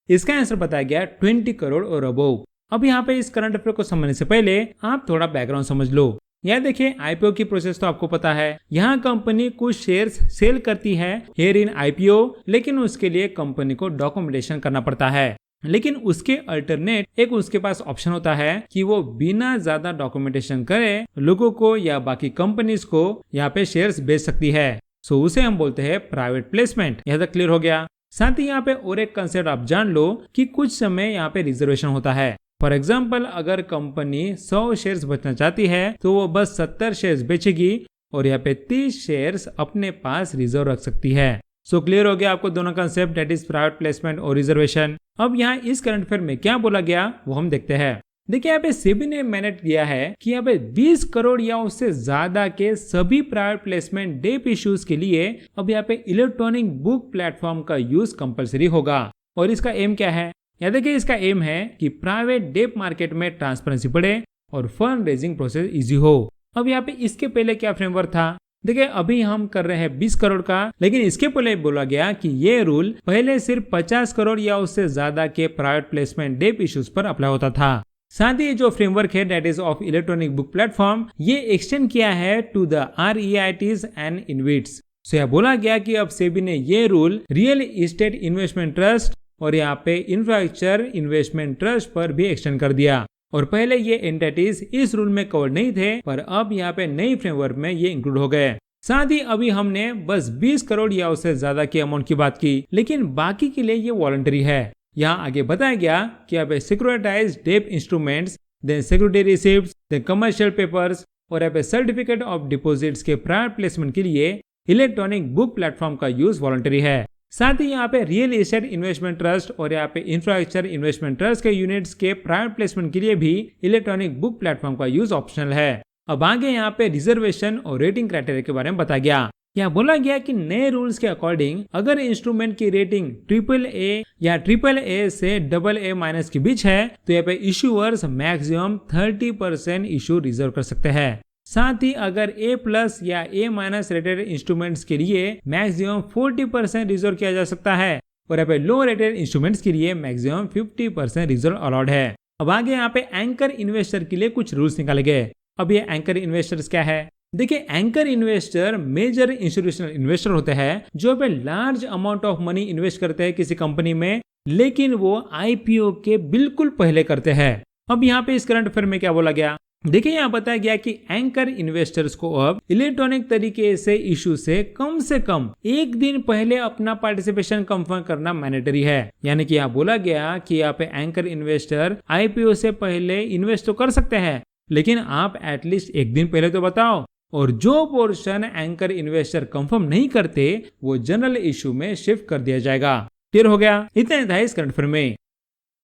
[SPEAKER 1] इसका आंसर बताया गया 20 करोड़ और अबव। अब यहाँ पे इस करंट अफेयर को समझने से पहले आप थोड़ा बैकग्राउंड समझ लो। यह देखिए, आईपीओ की प्रोसेस तो आपको पता है। यहाँ कंपनी कुछ शेयर्स सेल करती है हेयर इन आईपीओ, लेकिन उसके लिए कंपनी को डॉक्यूमेंटेशन करना पड़ता है। लेकिन उसके अल्टरनेट एक उसके पास ऑप्शन होता है कि वो बिना ज्यादा डॉक्यूमेंटेशन करे लोगों को या बाकी कंपनीज को यहाँ पे शेयर्स बेच सकती है। सो उसे हम बोलते हैं प्राइवेट प्लेसमेंट। यहाँ तक क्लियर हो गया? साथ ही यहाँ पे और एक कंसेप्ट आप जान लो कि कुछ समय यहाँ पे रिजर्वेशन होता है। फॉर एग्जाम्पल, अगर कंपनी 100 शेयर्स बेचना चाहती है तो वो बस 70 शेयर्स बेचेगी और यहाँ पे 30 शेयर्स अपने पास रिजर्व रख सकती है। सो क्लियर हो गया आपको दोनों concept, that is private placement और रिजर्वेशन। अब यहाँ इस करंट अफेयर में क्या बोला गया वो हम देखते हैं। देखिए, यहाँ पे सेबी ने मैंडेट दिया है कि यहाँ पे 20 करोड़ या उससे ज्यादा के सभी प्राइवेट प्लेसमेंट डेप इश्यूज के लिए अब यहाँ पे इलेक्ट्रॉनिक बुक प्लेटफॉर्म का यूज कंपलसरी होगा। और इसका एम क्या है? यहाँ देखिए, इसका एम है कि प्राइवेट डेप मार्केट में ट्रांसपेरेंसी बढ़े और फंड रेजिंग प्रोसेस इजी हो। अब यहाँ पे इसके पहले क्या फ्रेमवर्क था? देखिए, अभी हम कर रहे हैं 20 करोड़ का, लेकिन इसके पहले बोला गया कि ये रूल पहले सिर्फ 50 करोड़ या उससे ज्यादा के प्राइवेट प्लेसमेंट डेप इश्यूज पर अप्लाई होता था। साथ ही जो फ्रेमवर्क है that is of electronic book platform, ये एक्सटेंड किया है to the REITs and InvITs. So यह बोला गया कि अब सेबी ने ये rule real estate investment trust और यहाँ पे इंफ्रास्ट्रक्चर इन्वेस्टमेंट ट्रस्ट पर भी एक्सटेंड कर दिया। और पहले ये एंटिटीज इस रूल में कवर नहीं थे, पर अब यहाँ पे नई फ्रेमवर्क में ये इंक्लूड हो गए। साथ ही अभी हमने बस 20 करोड़ या उससे ज्यादा की अमाउंट की बात की, लेकिन बाकी के लिए ये वॉलंटरी है। यहाँ आगे बताया गया कि अब securitised debt instruments, then security receipts, then commercial papers और अब सर्टिफिकेट ऑफ डिपॉजिट्स के प्राइवेट प्लेसमेंट के लिए इलेक्ट्रॉनिक बुक प्लेटफॉर्म का यूज वॉलंटरी है। साथ ही यहाँ पे रियल एस्टेट इन्वेस्टमेंट ट्रस्ट और यहाँ पे इंफ्रास्ट्रक्चर इन्वेस्टमेंट ट्रस्ट के यूनिट्स के प्राइवेट प्लेसमेंट के लिए भी इलेक्ट्रॉनिक बुक प्लेटफॉर्म का यूज ऑप्शनल है। अब आगे यहाँ पे रिजर्वेशन और रेटिंग क्राइटेरिया के बारे में बताया गया। यहाँ बोला गया कि नए रूल्स के अकॉर्डिंग अगर इंस्ट्रूमेंट की रेटिंग AAA या AAA से AA- के बीच है तो यहाँ पे इश्यूअर्स मैक्सिमम 30% इशू रिजर्व कर सकते हैं। साथ ही अगर A+ या A- रेटेड इंस्ट्रूमेंट्स के लिए मैक्सिमम 40% रिजर्व किया जा सकता है और यहाँ पे लो रेटेड इंस्ट्रूमेंट्स के लिए मैक्सिमम 50% रिजर्व अलाउड है। अब आगे यहाँ पे एंकर इन्वेस्टर के लिए कुछ रूल्स निकाले गए। अब ये एंकर इन्वेस्टर्स क्या है? देखिए, anchor investor major institutional investor होते हैं जो पे large amount of money invest करते हैं किसी कंपनी में, लेकिन वो IPO के बिल्कुल पहले करते हैं। अब यहाँ पे इस करंट अफेयर में क्या बोला गया? देखिए, यहाँ बताया गया कि एंकर इन्वेस्टर्स को अब इलेक्ट्रॉनिक तरीके से इशू से कम एक दिन पहले अपना पार्टिसिपेशन कंफर्म करना मैंडेटरी है। यानी कि यहाँ बोला गया कि यहाँ पे एंकर इन्वेस्टर IPO से पहले इन्वेस्ट तो कर सकते हैं, लेकिन आप एटलीस्ट एक दिन पहले तो बताओ। और जो पोर्शन एंकर इन्वेस्टर कंफर्म नहीं करते वो जनरल इशू में शिफ्ट कर दिया जाएगा। क्लियर हो गया? इतना था इस करंट अफेयर में।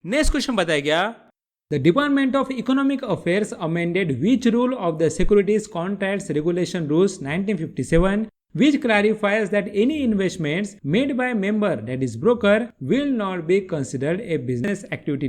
[SPEAKER 1] नेक्स्ट क्वेश्चन बताया गया, the department of economic affairs amended which rule of the securities contracts regulation rules 1957 which clarifies that any investments made by a member that is broker will not be considered a business activity।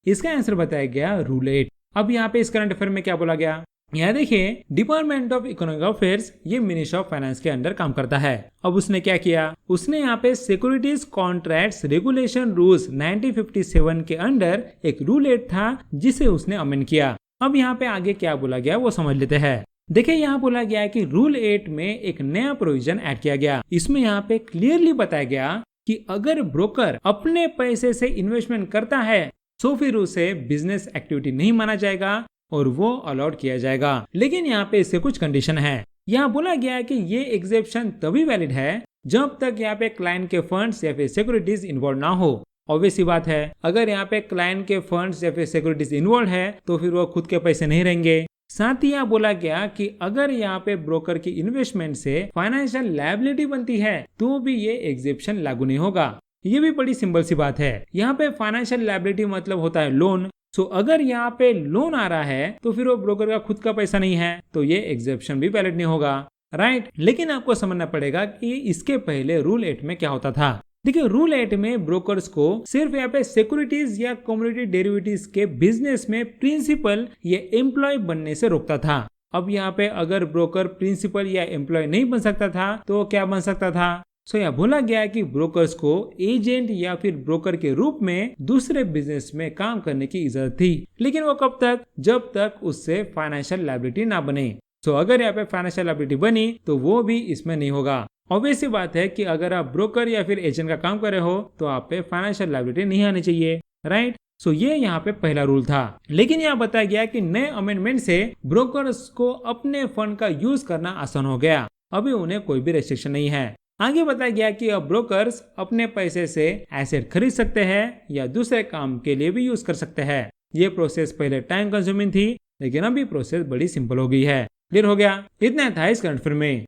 [SPEAKER 1] इसका आंसर बताया गया रूल 8। अब यहाँ पे इस करंट अफेयर में क्या बोला गया, यहाँ देखिए डिपार्टमेंट ऑफ इकोनॉमिक अफेयर्स ये मिनिस्ट्री ऑफ फाइनेंस के अंडर काम करता है। अब उसने क्या किया, उसने यहाँ पे सिक्योरिटीज कॉन्ट्रैक्ट्स रेगुलेशन रूल्स 1957 के अंडर एक रूल 8 था जिसे उसने अमेंड किया। अब यहाँ पे आगे क्या बोला गया वो समझ लेते हैं। देखिए यहाँ बोला गया है कि रूल 8 में एक नया प्रोविजन ऐड किया गया। इसमें यहाँ पे क्लियरली बताया गया कि अगर ब्रोकर अपने पैसे से इन्वेस्टमेंट करता है तो फिर उसे बिजनेस एक्टिविटी नहीं माना जाएगा और वो अलाउड किया जाएगा। लेकिन यहाँ पे इससे कुछ कंडीशन है। यहाँ बोला गया है कि ये एग्जेप्शन तभी वैलिड है जब तक यहाँ पे क्लाइंट के फंड्स या फिर सिक्योरिटीज इन्वॉल्व ना हो। ऑब्वियस बात है, अगर यहाँ पे क्लाइंट के फंड्स या फिर सिक्योरिटीज इन्वॉल्व है तो फिर वो खुद के पैसे नहीं रहेंगे। साथ ही यहाँ बोला गया कि अगर यहाँ पे ब्रोकर की इन्वेस्टमेंट से फाइनेंशियल लायबिलिटी बनती है तो भी ये एग्जेप्शन लागू नहीं होगा। ये भी बड़ी सिंपल सी बात है। यहाँ पे फाइनेंशियल लायबिलिटी मतलब होता है लोन। सो अगर यहाँ पे लोन आ रहा है तो फिर वो ब्रोकर का खुद का पैसा नहीं है तो ये एग्जेप्शन भी वैलिड नहीं होगा, राइट। लेकिन आपको समझना पड़ेगा कि इसके पहले रूल 8 में क्या होता था। देखिए रूल 8 में ब्रोकर्स को सिर्फ यहाँ पे सिक्योरिटीज या कमोडिटी डेरिवेटिव्स के बिजनेस में प्रिंसिपल या एम्प्लॉय बनने से रोकता था। अब यहाँ पे अगर ब्रोकर प्रिंसिपल या एम्प्लॉय नहीं बन सकता था तो क्या बन सकता था। सो यह बोला गया कि ब्रोकर्स को एजेंट या फिर ब्रोकर के रूप में दूसरे बिजनेस में काम करने की इजाजत थी, लेकिन वो कब तक, जब तक उससे फाइनेंशियल लायबिलिटी ना बने। सो अगर यहाँ पे फाइनेंशियल लायबिलिटी बनी तो वो भी इसमें नहीं होगा। ऑब्वियस सी बात है कि अगर आप ब्रोकर या फिर एजेंट का काम कर रहे हो तो आप पे फाइनेंशियल लायबिलिटी नहीं आनी चाहिए, राइट। सो ये यहाँ पे पहला रूल था। लेकिन यहाँ बताया गया कि नए अमेंडमेंट से ब्रोकर्स को अपने फंड का यूज करना आसान हो गया। अभी उन्हें कोई भी रेस्ट्रिक्शन नहीं है। आगे बताया गया कि अब ब्रोकर्स अपने पैसे से एसेट खरीद सकते हैं या दूसरे काम के लिए भी यूज कर सकते हैं। ये प्रोसेस पहले टाइम कंज्यूमिंग थी लेकिन अभी प्रोसेस बड़ी सिंपल हो गई है। क्लियर हो गया? इतना था इस करंट अफेयर में।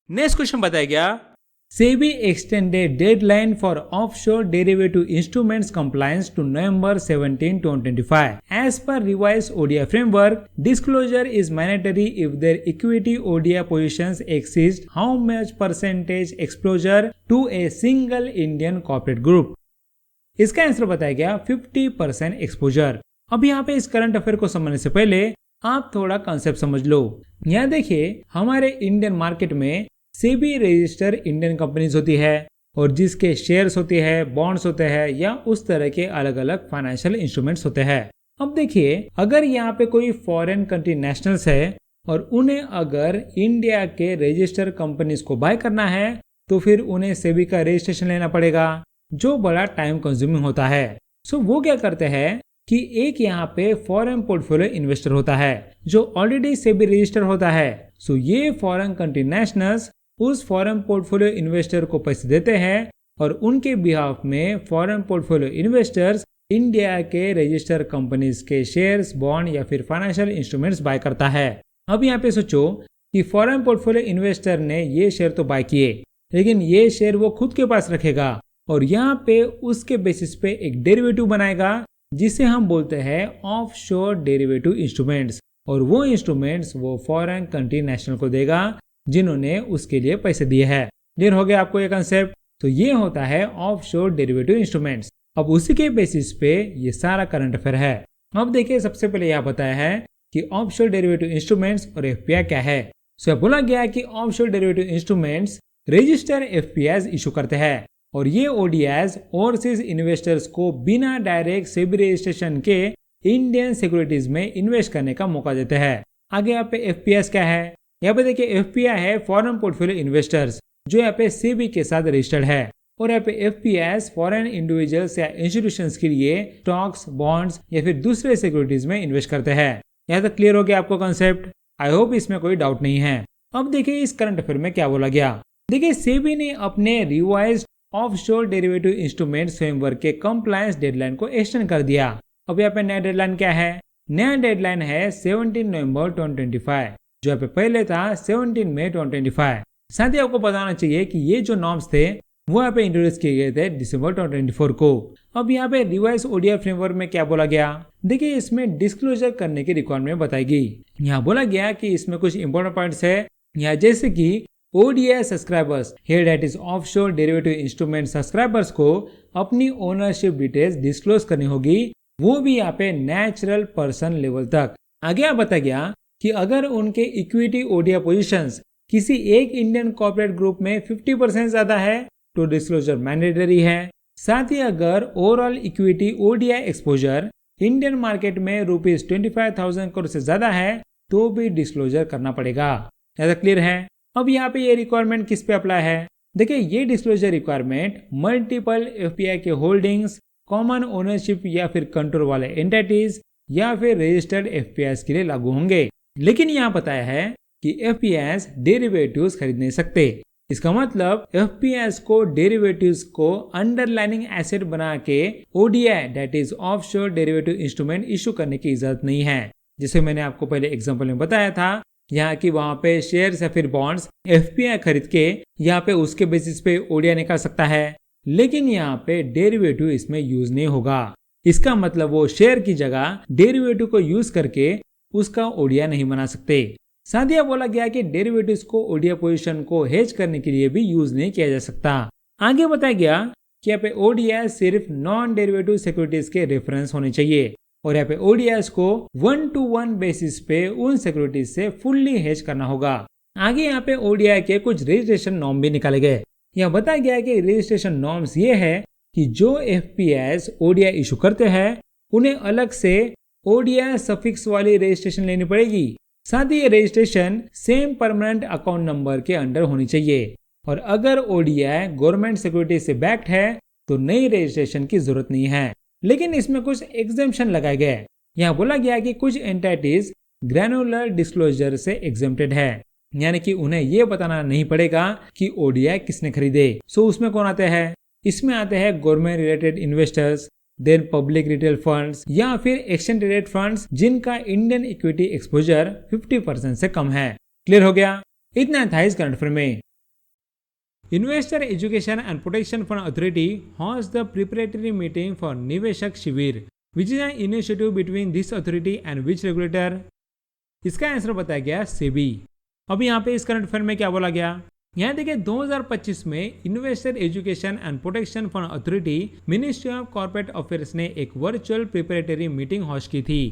[SPEAKER 1] नेक्स्ट क्वेश्चन बताया गया, SEBI extended deadline for offshore derivative instruments compliance to November 17, 2025. As per revised ODI framework, disclosure is mandatory if their equity ODI positions exceed how much percentage exposure to a single Indian corporate group. इसका आंसर बताया गया 50% एक्सपोजर। अब यहाँ पे इस करंट अफेयर को समझने से पहले आप थोड़ा कंसेप्ट समझ लो। यहाँ देखिए हमारे इंडियन मार्केट में सेबी रजिस्टर इंडियन कंपनीज होती है और जिसके शेयर्स होते हैं, बॉन्ड्स होते हैं या उस तरह के अलग अलग फाइनेंशियल इंस्ट्रूमेंट्स होते हैं। अब देखिए अगर यहाँ पे कोई फॉरेन कंट्री नेशनल्स है और उन्हें अगर इंडिया के रजिस्टर कंपनीज को बाय करना है तो फिर उन्हें सेबी का रजिस्ट्रेशन लेना पड़ेगा जो बड़ा टाइम कंज्यूमिंग होता है। सो वो क्या करते हैं कि एक यहाँ पे फॉरेन पोर्टफोलियो इन्वेस्टर होता है जो ऑलरेडी सेबी रजिस्टर होता है। सो ये फॉरेन कंट्री नेशनल्स उस फॉरेन पोर्टफोलियो इन्वेस्टर को पैसे देते हैं और उनके बिहाफ में फॉरेन पोर्टफोलियो इन्वेस्टर्स इंडिया के रजिस्टर कंपनीज के शेयर्स, बॉन्ड या फिर फाइनेंशियल इंस्ट्रूमेंट्स बाय करता है। अब यहाँ पे सोचो कि फॉरेन पोर्टफोलियो इन्वेस्टर ने ये शेयर तो बाय किए लेकिन ये शेयर वो खुद के पास रखेगा और यहाँ पे उसके बेसिस पे एक डेरिवेटिव बनाएगा जिसे हम बोलते हैं ऑफशोर डेरिवेटिव इंस्ट्रूमेंट्स, और वो इंस्ट्रूमेंट्स वो फॉरेन कंट्री नेशनल को देगा जिन्होंने उसके लिए पैसे दिए हैं। क्लियर हो गया आपको ये कंसेप्ट? तो ये होता है ऑफशोर डेरिवेटिव इंस्ट्रूमेंट्स। अब उसी के बेसिस पे ये सारा करंट अफेयर है। अब देखिए सबसे पहले यह बताया है कि ऑफशोर डेरिवेटिव इंस्ट्रूमेंट्स और एफपीआई क्या है। सो बोला गया है कि offshore derivative instruments register FPI issue करते हैं और ये ओडीआईज ओवरसीज इन्वेस्टर्स को बिना डायरेक्ट सेबी रजिस्ट्रेशन के इंडियन सिक्योरिटीज में इन्वेस्ट करने का मौका देते हैं। आगे यहाँ पे एफपीआई क्या है, यहाँ पे देखिए एफपीआई है फॉरेन पोर्टफोलियो इन्वेस्टर्स जो यहाँ पे सेबी के साथ रजिस्टर्ड है और यहाँ पे एफपीआई फॉरेन इंडिविजुअल्स या इंस्टीट्यूशंस के लिए स्टॉक्स, बॉन्ड्स या फिर दूसरे सिक्योरिटीज में इन्वेस्ट करते हैं। यहाँ तक क्लियर हो गया आपको कंसेप्ट? आई होप इसमें कोई डाउट नहीं है। अब देखिए इस करंट अफेयर में क्या बोला गया। देखिए सेबी ने अपने revised offshore derivative instruments framework के कंप्लायंस डेडलाइन को एक्सटेंड कर दिया। अब यहाँ पे नया डेडलाइन क्या है? नया डेडलाइन है 17 नवंबर 2025, जो यहाँ पे पहले था 17 मई 2025। साथ ही आपको बताना चाहिए कि ये जो नॉर्म्स थे वो यहाँ पे इंट्रोड्यूस किए गए थे दिसंबर 2024 को। अब यहाँ पे रिवाइज ओडीआई फ्रेमवर्क में क्या बोला गया, देखिए इसमें डिस्क्लोजर करने की रिक्वायरमेंट बताई गई। यहाँ बोला गया कि इसमें कुछ इंपॉर्टेंट पॉइंट्स है, यहाँ जैसे कि ODI subscribers here that is offshore derivative instrument subscribers को अपनी ओनरशिप डिटेल्स डिस्क्लोज करनी होगी, वो भी यहाँ पे नेचुरल पर्सन लेवल तक। आगे यहाँ बताया गया कि अगर उनके इक्विटी ओडीआई पोजीशंस किसी एक इंडियन कॉर्पोरेट ग्रुप में 50% ज्यादा है तो डिस्क्लोजर मैंडेटरी है। साथ ही अगर overall equity ODI exposure Indian market में ₹25,000 करोड़ से ज्यादा है तो भी डिस्क्लोजर करना पड़ेगा। ऐसा क्लियर है। अब यहाँ पे ये रिक्वायरमेंट किस पे अप्लाई है, देखिए ये डिस्क्लोजर रिक्वायरमेंट मल्टीपल एफपीआई के होल्डिंग्स, कॉमन ओनरशिप या फिर कंट्रोल वाले एंटिटीज या फिर रजिस्टर्ड एफपीआई के लिए लागू होंगे। लेकिन यहाँ बताया है कि एफपीआई डेरिवेटिव्स खरीद नहीं सकते। इसका मतलब एफपीआई को डेरिवेटिव्स को अंडरलाइनिंग एसेट बना के ODI that is offshore derivative instrument issue करने की इजाजत नहीं है। जिसे मैंने आपको पहले एग्जांपल में बताया था, यहाँ की वहां पे शेयर्स या फिर बॉन्ड्स एफपीआई खरीद के यहाँ पे उसके बेसिस पे ओडीआई निकाल सकता है, लेकिन यहाँ पे डेरिवेटिव इसमें यूज नहीं होगा। इसका मतलब वो शेयर की जगह डेरिवेटिव को यूज करके उसका ओडीआई नहीं बना सकते। साथ ही बोला गया कि डेरिवेटिव्स को ओडीआई पोजीशन को हेज करने के लिए भी यूज नहीं किया जा सकता। आगे बताया गया कि यहाँ पे ओडीआई सिर्फ नॉन डेरिवेटिव सिक्योरिटीज के रेफरेंस होने चाहिए और यहाँ पे ओडीआई को 1-to-1 बेसिस पे उन सिक्योरिटीज से फुल्ली हेज करना होगा। आगे यहाँ पे ओडीआई के कुछ रजिस्ट्रेशन नॉर्म भी निकाले गए। यहाँ बताया गया कि रजिस्ट्रेशन नॉर्म्स ये है कि जो एफपीआई ओडीआई इशू करते हैं उन्हें अलग से ओडीआई सफिक्स वाली रजिस्ट्रेशन लेनी पड़ेगी। साथ ही ये registration same permanent account number के अंडर होनी चाहिए और अगर ओडीआई गवर्नमेंट सिक्योरिटी से बैक्ड है तो नई रजिस्ट्रेशन की जरूरत नहीं है। लेकिन इसमें कुछ एग्जेम्पशन लगाए गए। यहाँ बोला गया कि कुछ एंटिटीज ग्रैनुलर डिस्क्लोजर से एग्जेम्प्टेड है, यानी कि उन्हें ये बताना नहीं पड़ेगा कि ओडीआई किसने खरीदे। सो उसमें कौन आते हैं, इसमें आते हैं government related investors, then public retail funds या फिर एक्सचेंज ट्रेडेड फंड्स जिनका इंडियन इक्विटी एक्सपोजर 50% से कम है। क्लियर हो गया, इतना था इस करंट अफेयर में। Investor education and protection fund authority hosts the preparatory meeting for निवेशक शिविर which is an initiative between this authority and which regulator। इसका आंसर बताया गया सेबी। अब यहाँ पे इस करंट अफेयर में क्या बोला गया, यहाँ देखिए 2025 में investor education and protection fund authority ministry of corporate affairs ने एक वर्चुअल प्रिपरेटरी मीटिंग होस्ट की थी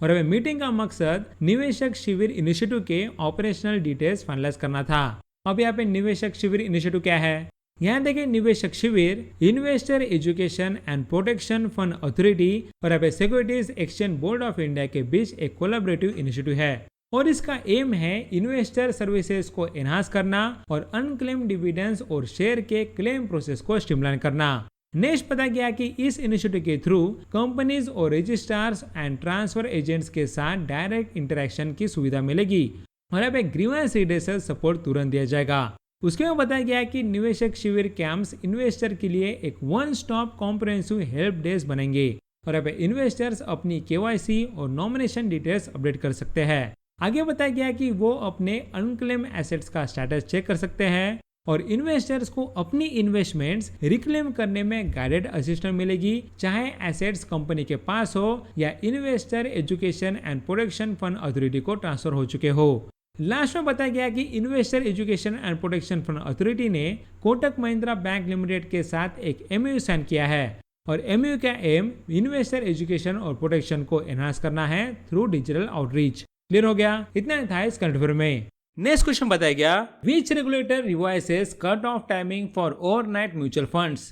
[SPEAKER 1] और अब मीटिंग का मकसद निवेशक शिविर इनिशिएटिव के ऑपरेशनल डिटेल्स फाइनलाइज करना था। अब यहाँ पे निवेशक शिविर इनिशिएटिव क्या है, यहाँ देखिए निवेशक शिविर investor education and protection fund authority और यहाँ पे securities exchange board of India के बीच एक कोलैबोरेटिव इनिशिएटिव है और इसका एम है इन्वेस्टर सर्विसेज को एनहांस करना और अनक्लेम डिविडेंड्स और शेयर के क्लेम प्रोसेस को स्ट्रीमलाइन करना। नेक्स्ट पता गया कि इस इनिशिएटिव के थ्रू कंपनीज और रजिस्ट्रार्स एंड ट्रांसफर एजेंट्स के साथ डायरेक्ट इंटरेक्शन की सुविधा मिलेगी और यहाँ पे ग्रीवेंस रिड्रेसल सपोर्ट तुरंत दिया जाएगा। उसके में बताया गया कि निवेशक शिविर कैंप्स इन्वेस्टर के लिए एक one stop comprehensive help desk बनेंगे और यहाँ पे इन्वेस्टर्स अपनी केवाईसी और नॉमिनेशन डिटेल्स अपडेट कर सकते हैं। आगे बताया गया कि वो अपने अनक्लेम एसेट्स का स्टेटस चेक कर सकते हैं और इन्वेस्टर्स को अपनी इन्वेस्टमेंट्स रिक्लेम करने में गाइडेड असिस्टेंस मिलेगी, चाहे एसेट्स कंपनी के पास हो या investor education and protection fund authority को ट्रांसफर हो चुके हो। लास्ट में बताया गया कि investor education and protection fund authority ने कोटक महिंद्रा बैंक लिमिटेड के साथ एक एमओयू साइन किया है और एमओयू का एम इन्वेस्टर एजुकेशन और प्रोटेक्शन को एनहांस करना है थ्रू डिजिटल आउटरीच। क्लियर हो गया, इतना था इस करंट अफेयर में। नेक्स्ट क्वेश्चन बताया गया, which regulator revises cut off timing for overnight mutual funds.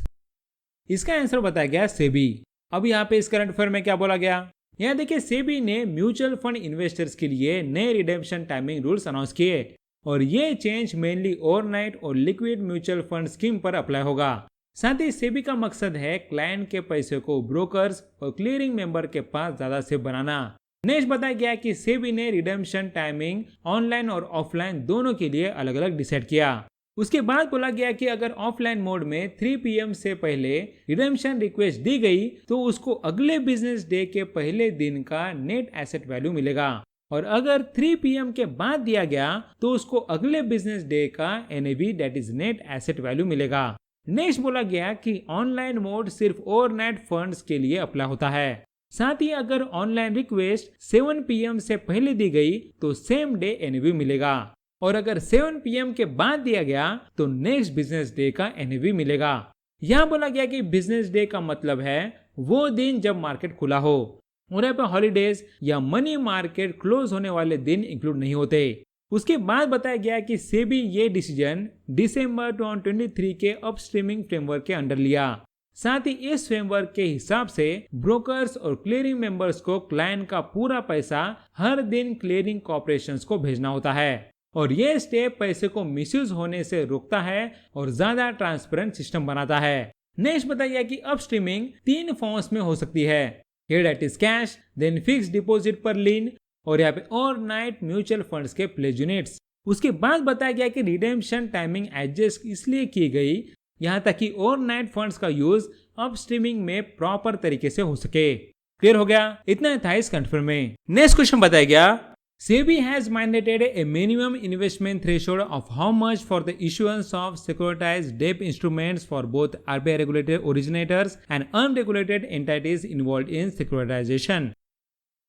[SPEAKER 1] इसका आंसर बताया गया सेबी। अब यहाँ पे इस करंट अफेयर में क्या बोला गया, यहाँ देखिए सेबी ने म्यूचुअल फंड इन्वेस्टर्स के लिए नए रिडेम्पशन टाइमिंग रूल्स अनाउंस किए और ये चेंज मेनली ओवरनाइट और लिक्विड म्यूचुअल फंड स्कीम पर अप्लाई होगा। साथ ही सेबी का मकसद है क्लाइंट के पैसे को ब्रोकर्स और क्लियरिंग मेंबर के पास ज्यादा सेफ बनाना। नेक्स्ट बताया गया कि सेबी ने रिडेम्पशन टाइमिंग ऑनलाइन और ऑफलाइन दोनों के लिए अलग अलग डिसाइड किया उसके बाद बोला गया कि अगर ऑफलाइन मोड में 3 PM से पहले रिडेम्पशन रिक्वेस्ट दी गई तो उसको अगले बिजनेस डे के पहले दिन का नेट एसेट वैल्यू मिलेगा, और अगर 3 PM के बाद दिया गया तो उसको अगले बिजनेस डे का NAV that is net asset value मिलेगा। नेक्स्ट बोला गया कि ऑनलाइन मोड सिर्फ ओवरनाइट फंड्स के लिए अप्लाई होता है। साथ ही अगर ऑनलाइन रिक्वेस्ट 7 PM से पहले दी गई तो सेम डे NAV मिलेगा, और अगर 7 PM के बाद दिया गया तो नेक्स्ट बिजनेस डे का NAV मिलेगा। यहाँ बोला गया कि बिजनेस डे का मतलब है वो दिन जब मार्केट खुला हो, और यहाँ पे हॉलीडेज या मनी मार्केट क्लोज होने वाले दिन इंक्लूड नहीं होते। उसके बाद बताया गया कि सेबी ये डिसीजन दिसंबर 2023 के अपस्ट्रीमिंग फ्रेमवर्क के अंडर लिया। साथ ही इस फ्रेमवर्क के हिसाब से ब्रोकर्स और क्लियरिंग मेंबर्स को क्लाइंट का पूरा पैसा हर दिन क्लियरिंग कॉर्पोरेशंस को भेजना होता है, और ये स्टेप पैसे को मिसयूज होने से रोकता है और ज्यादा ट्रांसपेरेंट सिस्टम बनाता है। नेक्स्ट बताइए कि अपस्ट्रीमिंग 3 फॉर्म्स में हो सकती है, that is cash, then fix deposit पर लीन, और यहाँ पे ओवरनाइट म्यूचुअल फंड्स के प्लेज यूनिट्स। उसके बाद बताया गया कि रिडेम्पशन टाइमिंग एडजस्ट इसलिए की गई यहाँ तक कि ओवरनाइट फंड्स का यूज अपस्ट्रीमिंग में प्रॉपर तरीके से हो सके। क्लियर हो गया? इतना था इस कंफर्म में। नेक्स्ट क्वेश्चन बताया गया, SEBI has mandated a minimum investment threshold of how much for the issuance of securitized debt instruments for both RBI regulated originators and unregulated entities involved in securitization।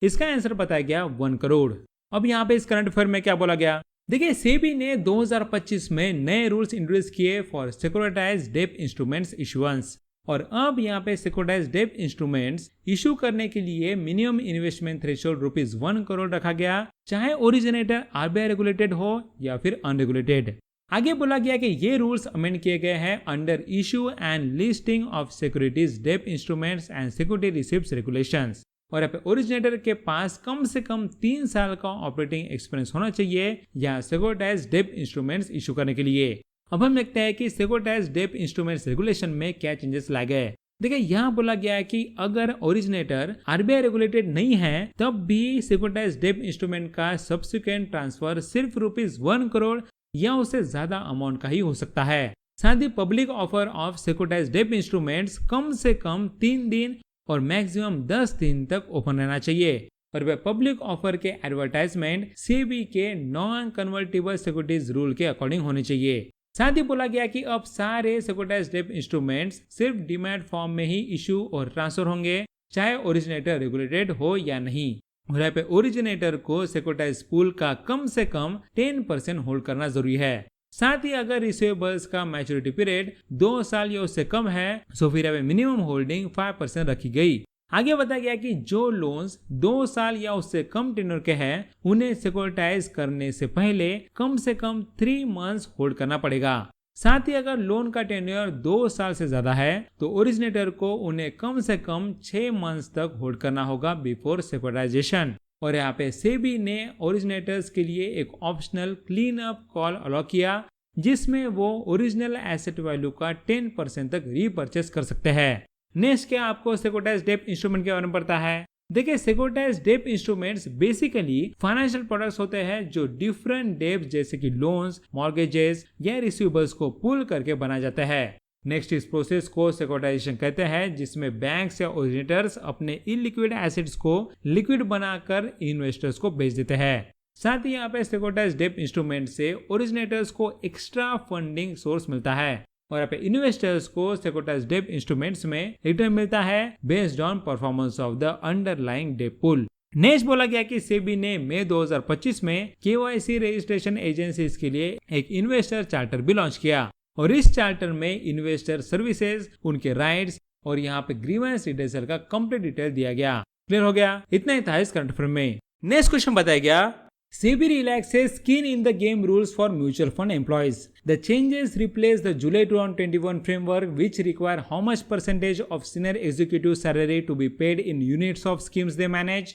[SPEAKER 1] इसका आंसर बताया गया 1 करोड़। अब यहाँ पे इस करंट अफेयर में क्या बोला गया, देखिए सेबी ने 2025 में नए रूल्स इंट्रोड्यूस किए फॉर सिक्योरिटाइज्ड डेट इंस्ट्रूमेंट्स इशुएंस, और अब यहाँ पे सिक्योरिटाइज्ड डेट इंस्ट्रूमेंट्स इशू करने के लिए मिनिमम इन्वेस्टमेंट थ्रेशोल्ड ₹1 करोड़ रखा गया, चाहे ओरिजिनेटर RBI रेगुलेटेड हो या फिर अनरेगुलेटेड। आगे बोला गया कि ये रूल्स अमेंड किए गए हैं under issue and listing of securities debt instruments and security receipts regulations, और यहाँ पे ओरिजिनेटर के पास कम से कम 3 साल का ऑपरेटिंग एक्सपीरियंस होना चाहिए या सिक्योरिटाइज्ड डेट इंस्ट्रूमेंट्स इशू करने के लिए। अब हम देखते हैं कि सिक्योरिटाइज्ड डेट इंस्ट्रूमेंट्स रेगुलेशन में क्या चेंजेस लाए गए। देखिए यहाँ बोला गया है कि अगर ओरिजिनेटर RBI रेगुलेटेड नहीं है तब भी सिक्योरिटाइज्ड डेट इंस्ट्रूमेंट का सब्सिक्वेंट ट्रांसफर सिर्फ ₹1 करोड़ या उससे ज्यादा अमाउंट का ही हो सकता है। साथ ही public offer of securitised debt instruments कम से कम 3 दिन और मैक्सिमम 10 दिन तक ओपन रहना चाहिए, और वह पब्लिक ऑफर के एडवर्टाइजमेंट सेबी के नॉन कन्वर्टेबल सिक्योरिटीज रूल के अकॉर्डिंग होने चाहिए। साथ ही बोला गया कि अब सारे सिक्योरिटाइज्ड डेट इंस्ट्रूमेंट्स सिर्फ डीमैट फॉर्म में ही इशू और ट्रांसफर होंगे, चाहे ओरिजिनेटर रेगुलेटेड हो या नहीं, और यहाँ पे ओरिजिनेटर को सिक्योरिटाइज पूल का कम से कम 10% होल्ड करना जरूरी है। साथ ही अगर रिसीवेबल्स का मैच्योरिटी पीरियड 2 साल या उससे कम है तो फिर यहाँ पे मिनिमम होल्डिंग 5% रखी गई। आगे बताया गया कि जो लोन्स 2 साल या उससे कम टेन्योर के हैं उन्हें सिक्योरिटाइज करने से पहले कम से कम 3 मंथ्स होल्ड करना पड़ेगा। साथ ही अगर लोन का टेन्योर 2 साल से ज्यादा है तो ओरिजिनेटर को उन्हें कम से कम 6 मंथ्स तक होल्ड करना होगा बिफोर सिक्योरिटाइजेशन। और यहाँ पे सेबी ने ओरिजिनेटर्स के लिए एक optional clean up call allow किया जिसमें वो ओरिजिनल एसेट वैल्यू का 10% तक रीपर्चेस कर सकते हैं। नेक्स्ट क्या आपको सिक्योरिटाइज्ड डेट इंस्ट्रूमेंट के बारे में पता है? देखिए सिक्योरिटाइज्ड debt instruments basically financial products होते हैं जो डिफरेंट डेट जैसे कि लोन्स, मॉर्गेजेस या रिसीवेबल्स को पुल करके बनाया जाता है। नेक्स्ट इस प्रोसेस को सिक्योरिटाइजेशन कहते हैं जिसमें बैंक्स या ओरिजिनेटर्स अपने इलिक्विड एसेट्स को लिक्विड बनाकर इन्वेस्टर्स को बेच देते हैं। साथ ही यहाँ पे सिक्योरिटाइज्ड डेट इंस्ट्रूमेंट से ओरिजिनेटर्स को एक्स्ट्रा फंडिंग सोर्स मिलता है और यहाँ पे इन्वेस्टर्स को सिक्योरिटाइज्ड डेट इंस्ट्रूमेंट्स में रिटर्न मिलता है based on performance of the underlying debt pool. Next बोला गया कि सेबी ने मई 2025 में KYC रजिस्ट्रेशन एजेंसीज के लिए एक इन्वेस्टर चार्टर भी लॉन्च किया और इस चार्टर में इन्वेस्टर सर्विसेज, उनके राइट्स और यहाँ पे ग्रीवेंस रिड्रेसल का कंप्लीट डिटेल दिया गया। क्लियर हो गया? इतना ही था इस करंट अफेयर में। नेक्स्ट क्वेश्चन बताया गया, SEBI relaxes skin in the game rules for mutual fund employees. The changes replace the July 2021 framework which require how much percentage of senior executive salary to be paid in units of schemes they manage?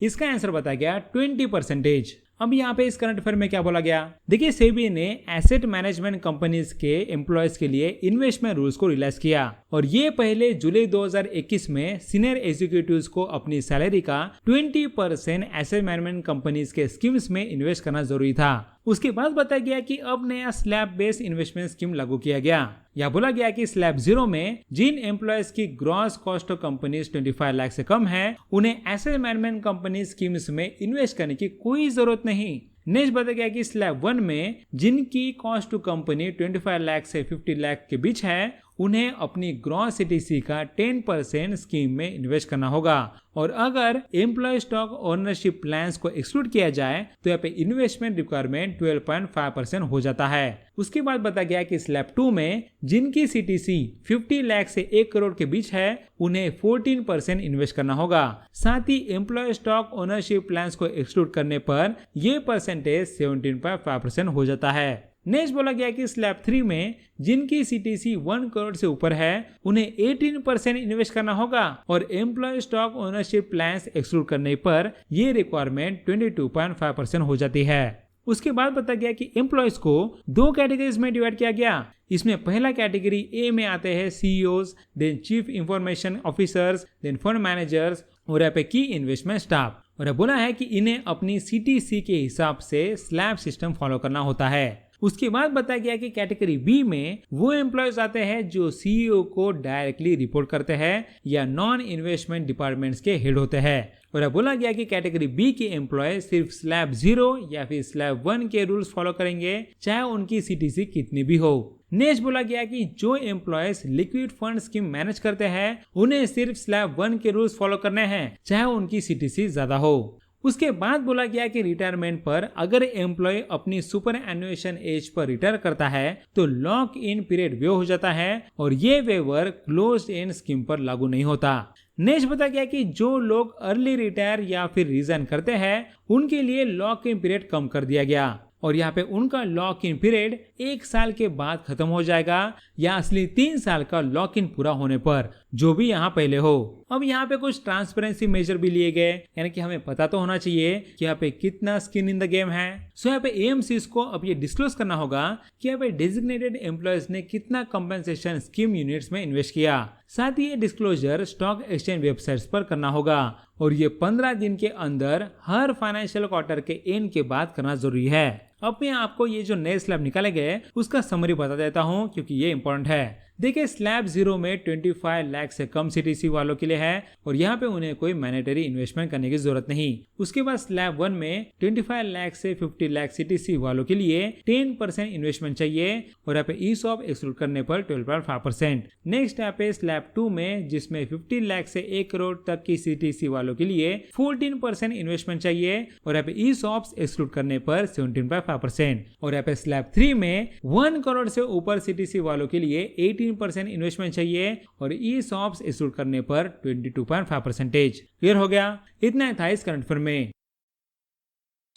[SPEAKER 1] इसका आंसर बताया गया 20%। अब यहाँ पे इस करंट अफेयर में क्या बोला गया? देखिए सेबी ने एसेट मैनेजमेंट कंपनीज के एम्प्लॉयज के लिए इन्वेस्टमेंट रूल्स को रिलैक्स किया और ये पहले जुलाई 2021 में सीनियर एग्जीक्यूटिव्स को अपनी सैलरी का 20% एसेट मैनेजमेंट कंपनीज के स्कीम्स में इन्वेस्ट करना जरूरी था। उसके बाद बताया गया कि अब नया स्लैब बेस्ड इन्वेस्टमेंट स्कीम लागू किया गया। यह बोला गया कि स्लैब 0 में जिन एम्प्लॉयज की gross cost of companies 25 lakh से कम है, उन्हें एसेट मैनेजमेंट कंपनी स्कीम्स में इन्वेस्ट करने की कोई जरूरत नहीं। नेक्स्ट बताया गया कि स्लैब 1 में जिनकी कॉस्ट टू कंपनी 25 लाख से 50 लाख के बीच है, उन्हें अपनी ग्रॉस सीटीसी का 10% स्कीम में इन्वेस्ट करना होगा। और अगर एम्प्लॉय स्टॉक ओनरशिप प्लान्स को एक्सक्लूड किया जाए तो यहाँ पे इन्वेस्टमेंट रिक्वायरमेंट 12.5% हो जाता है। उसके बाद बताया गया कि स्लैब 2 में जिनकी सीटीसी 50 लाख से 1 करोड़ के बीच है, उन्हें 14% इन्वेस्ट करना होगा। साथ ही एम्प्लॉय स्टॉक ओनरशिप प्लान्स को एक्सक्लूड करने पर यह परसेंटेज 17.5% हो जाता है। नेक्स्ट बोला गया कि स्लैब 3 में जिनकी सीटीसी 1 करोड़ से ऊपर है, उन्हें 18% इन्वेस्ट करना होगा और employ stock ownership plans exclude करने पर यह रिक्वायरमेंट 22.5% हो जाती है। उसके बाद बताया गया कि एम्प्लॉयज को 2 कैटेगरीज में डिवाइड किया गया। इसमें पहला कैटेगरी ए में आते हैं CEOs, then chief information officers, then fund managers और यहाँ पे की इन्वेस्टमेंट स्टाफ। और बोला है कि इन्हें अपनी सीटीसी के हिसाब से स्लैब सिस्टम फॉलो करना होता है। उसके बाद बताया गया कि कैटेगरी बी में वो एम्प्लॉयज आते हैं जो सीईओ को डायरेक्टली रिपोर्ट करते हैं या नॉन इन्वेस्टमेंट डिपार्टमेंट्स के हेड होते हैं। और बोला गया कि कैटेगरी बी के एम्प्लॉय सिर्फ स्लैब 0 या फिर स्लैब 1 के रूल्स फॉलो करेंगे, चाहे उनकी सीटीसी कितनी भी हो। नेक्स्ट बोला गया कि जो employees liquid fund scheme manage करते हैं, उन्हें सिर्फ स्लैब 1 के रूल्स फॉलो करने हैं, चाहे उनकी सीटीसी ज्यादा हो। उसके बाद बोला गया कि रिटायरमेंट पर अगर एम्प्लॉय अपनी सुपर एनुएशन एज पर रिटायर करता है तो लॉक इन पीरियड वेव हो जाता है और ये वेवर क्लोज एंड स्कीम पर लागू नहीं होता। नेक्स्ट बताया गया कि जो लोग अर्ली रिटायर या फिर रिजाइन करते हैं, उनके लिए लॉक इन पीरियड कम कर दिया गया और यहाँ पे उनका लॉक इन पीरियड 1 साल के बाद खत्म हो जाएगा या असली 3 साल का लॉक इन पूरा होने पर, जो भी यहाँ पहले हो। अब यहाँ पे कुछ ट्रांसपेरेंसी मेजर भी लिए गए, यानी कि हमें पता तो होना चाहिए कि यहाँ पे कितना स्किन इन द गेम है। सो यहाँ पे एएमसीज को अब ये डिस्क्लोज करना होगा कि यहाँ पे डेजिग्नेटेड एम्प्लॉयज ने कितना कंपनसेशन स्कीम यूनिट्स में इन्वेस्ट किया। साथ ही ये डिस्क्लोजर स्टॉक एक्सचेंज वेबसाइट्स पर करना होगा और ये 15 दिन के अंदर हर फाइनेंशियल क्वार्टर के एंड के बाद करना जरूरी है। अब मैं आपको ये जो नए स्लैब निकाले गए उसका समरी बता देता हूँ क्योंकि ये इंपॉर्टेंट है। देखिए स्लैब 0 में 25 लाख से कम सीटीसी वालों के लिए है और यहाँ पे उन्हें कोई मैंडेटरी इन्वेस्टमेंट करने की जरूरत नहीं। उसके बाद स्लैब 1 में 25 लाख से 50 लाख सीटीसी वालों के लिए 10% इन्वेस्टमेंट चाहिए और यहाँ पे ईसॉप एक्सक्लूड करने पर 12.5%। नेक्स्ट यहाँ पे स्लैब 2 में जिसमें 50 लाख से 1 करोड़ तक की सीटीसी वालों के लिए 14% इन्वेस्टमेंट चाहिए और यहाँ पे ईसॉप्स एक्सक्लूड करने पर 17.5%। और यहाँ पे स्लैब 3 में 1 करोड़ से ऊपर सीटीसी वालों के लिए 18% इन्वेस्टमेंट चाहिए और ईसॉप्स एक्सक्लूड करने पर 22.5%। क्लियर हो गया? इतना था इस करंट अफेयर में।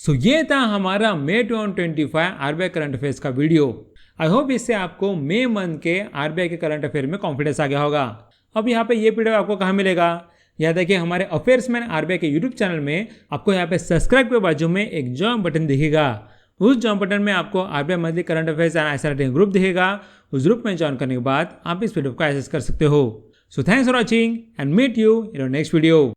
[SPEAKER 1] सो ये था हमारा May 2025 आरबीआई करंट अफेयर्स का वीडियो। आई होप इससे आपको मई मंथ के आरबीआई के करंट अफेयर में कॉन्फिडेंस आ गया होगा। अब यहाँ पे ये वीडियो आपको कहाँ मिलेगा? याद है कि हमारे अफेयर्समैन आरबीआई के यूट्यूब चैनल में आपको यहाँ पे सब्सक्राइब के बाजू में एक जॉइन बटन दिखेगा। उस जॉइन बटन में आपको RBI monthly current affairs and ICRT group दिखेगा। उस ग्रुप में ज्वाइन करने के बाद आप इस वीडियो को एक्सेस कर सकते हो। So thanks for watching and meet you in next video.